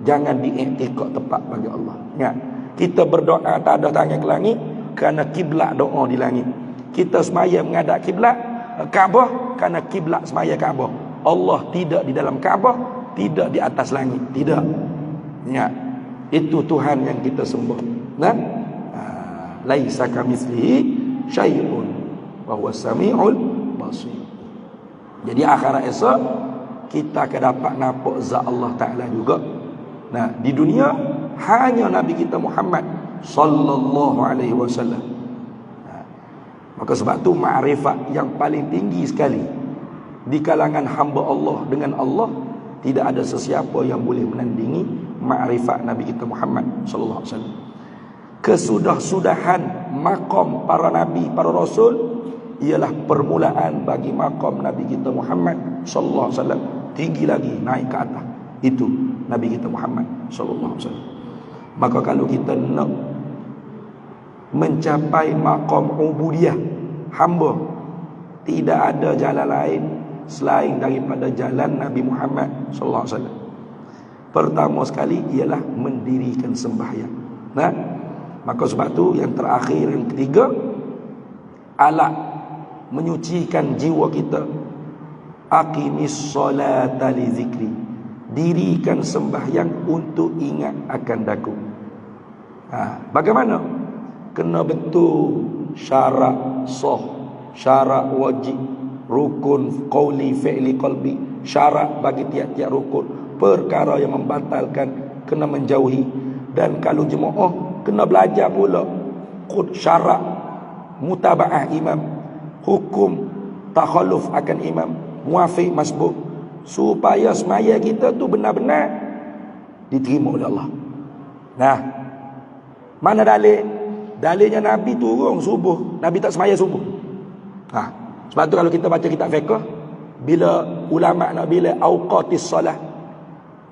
Jangan diiktikad tempat bagi Allah. Ingat, kita berdoa tak ada tangan ke langit kerana kiblat doa di langit. Kita semaya menghadap kiblat Kaabah kerana kiblat semaya Kaabah. Allah tidak di dalam Kaabah, tidak di atas langit. Tidak. Ingat, itu Tuhan yang kita sembah. Laisa kamitslihi syai'un wa huwas samiul basir. Jadi akhirat esok kita akan dapat nampak zat Allah Ta'ala juga. Di dunia hanya Nabi kita Muhammad sallallahu alaihi wasallam. Maka sebab tu makrifat yang paling tinggi sekali di kalangan hamba Allah dengan Allah, tidak ada sesiapa yang boleh menandingi makrifat Nabi kita Muhammad sallallahu alaihi wasallam. Kesudah-sudahan maqam para nabi, para rasul ialah permulaan bagi maqam Nabi kita Muhammad sallallahu alaihi wasallam, tinggi lagi naik ke atas. Itu Nabi kita Muhammad sallallahu alaihi wasallam. Maka kalau kita nak mencapai maqam ubudiyah hamba, tidak ada jalan lain selain daripada jalan Nabi Muhammad sallallahu alaihi wasallam. Pertama sekali ialah mendirikan sembahyang. Nah, maka sebab tu yang terakhir, yang ketiga, alat menyucikan jiwa kita, aqimis solata li zikri, dirikan sembahyang untuk ingat akan daku. Bagaimana? Kena betul syarat sah, syarat wajib, rukun qauli fi'li qalbi, syarat bagi tiap-tiap rukun, perkara yang membatalkan kena menjauhi. Dan kalau jemaah kena belajar pula syarat mutaba'ah imam, hukum takhalluf akan imam, muafiq masbuk, supaya semaya kita tu benar-benar diterima oleh Allah. Nah, mana dalil? Dalilnya Nabi turun subuh, Nabi tak semaya subuh. Sebab tu kalau kita baca kitab fiqh, bila ulama nak bila awqatis solah,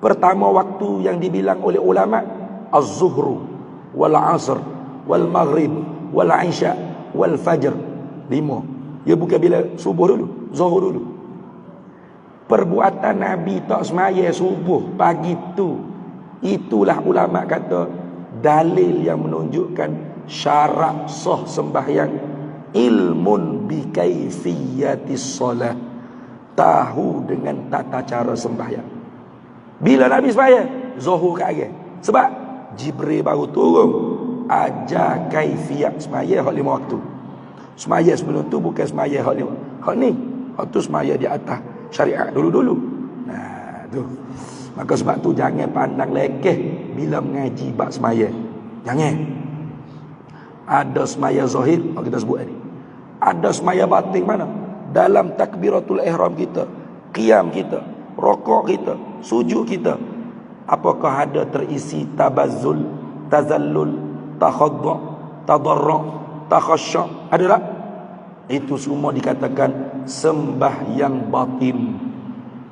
pertama waktu yang dibilang oleh ulama az-zuhru wal asr wal maghrib wal isya wal fajr, 5. Dia bukan bila subuh dulu, zuhur dulu. Perbuatan Nabi tak semaya subuh pagi tu, itulah ulama kata dalil yang menunjukkan syarat sah sembahyang, ilmun bi kaifiyatis solah, tahu dengan tata cara sembahyang. Bila Nabi sembahyang zuhur kat akhir, sebab Jibril baru turun ajar kaifiyat sembahyang hak 5 waktu. Sembahyang sebelum tu bukan sembahyang hak 5, hak ni, hak tu sembahyang di atas syariat dulu-dulu. Nah, tu. Maka sebab tu jangan pandang lekeh bila mengaji bab sembahyang. Jangan. Ada sembahyang zahir, kita sebut tadi. Ada sembahyang batin mana? Dalam takbiratul ihram kita, qiyam kita, rokok kita, sujud kita, apakah ada terisi tabazzul, tazallul, takhaddu', tadarru', takhashya'? Ada tak? Itu semua dikatakan sembahyang batin.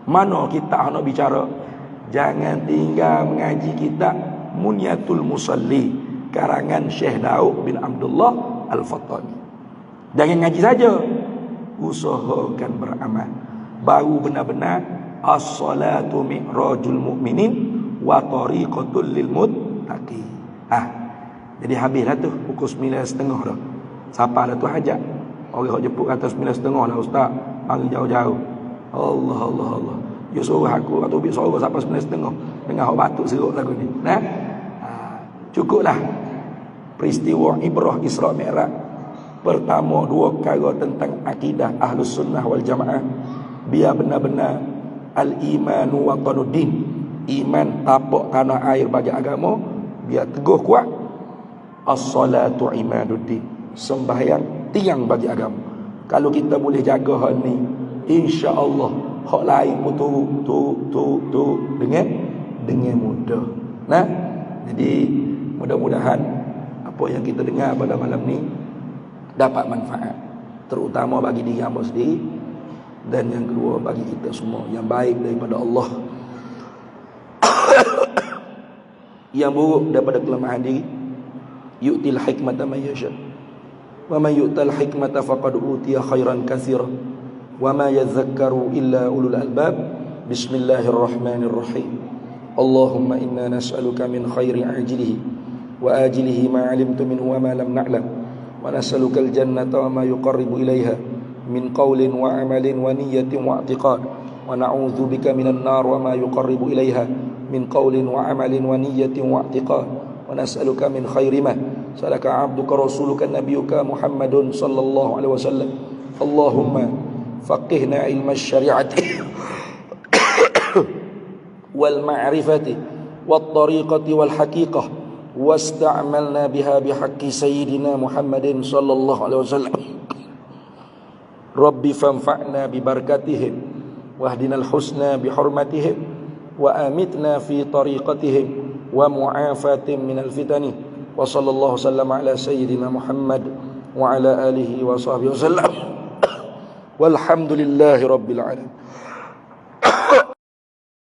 Mana kita nak bicara? Jangan tinggal mengaji kitab Munyatul Musalli karangan Syekh Daud bin Abdullah Al-Fattani. Jangan ngaji saja, usahakan beramal. Baru benar-benar as-salatu mi'rajul mu'minin wa tariqatul lil muttaqin. Jadi habislah tu pukul 9.30 dah. Siapa dah tu hajat? Orang yang jemput kata 9.30 dah ustaz, mari jauh-jauh. Allah Allah Allah. Dia suruh aku atau biar suruh sampai 9.30 dengar hak batuk seruk lagu ni. Nah, cukuplah peristiwa ibrah Isra Mi'raj. Pertama, 2 perkara tentang akidah Ahlus Sunnah wal Jamaah, biar benar-benar al-imanu watanuddin, iman tapak tanah air bagi agama, biar teguh kuat. As-salatu imaduddin, sembahyang tiang bagi agama. Kalau kita boleh jaga hal ni, insya-Allah hak lain pun turut dengan mudah. Nah, jadi mudah-mudahan apa yang kita dengar pada malam ni dapat manfaat, terutama bagi diri hamba sendiri, dan yang kedua bagi kita semua, yang baik daripada Allah, yang buruk daripada kelemahan diri. Yu'til hikmata man yasha wa man yu'tal hikmata faqad utiya khairan katsira wa ma yadhakkaru illa ulul albab. Bismillahirrahmanirrahim. Allahumma inna nas'aluka min khairi ajilihi wa ajilihi ma 'alimtu minhu wa ma lam na'lam, wa nas'aluka al-jannata wa ma yuqarribu ilayha min qawlin wa 'amalin wa niyyatin wa i'tiqad, wa na'udzu bika minan nar wa ma yuqarribu ilayha min qawlin wa 'amalin wa niyyatin wa i'tiqad, wa nas'aluka min khairi ma salaka 'abduka rasuluka nabiyyuka Muhammadun sallallahu alaihi wasallam. Allahumma faqihna ilma syari'ati wal ma'rifati wat tariqati wal haqiqah واستعملنا بها بحق سيدنا محمد صلى الله عليه وسلم رب فانفعنا ببركتهم واهدنا الحسنى بحرمتهم وآمتنا في طريقتهم ومعافاة من الفتن وصلى الله وسلم على سيدنا محمد وعلى آله وصحبه وسلم والحمد لله رب العالمين.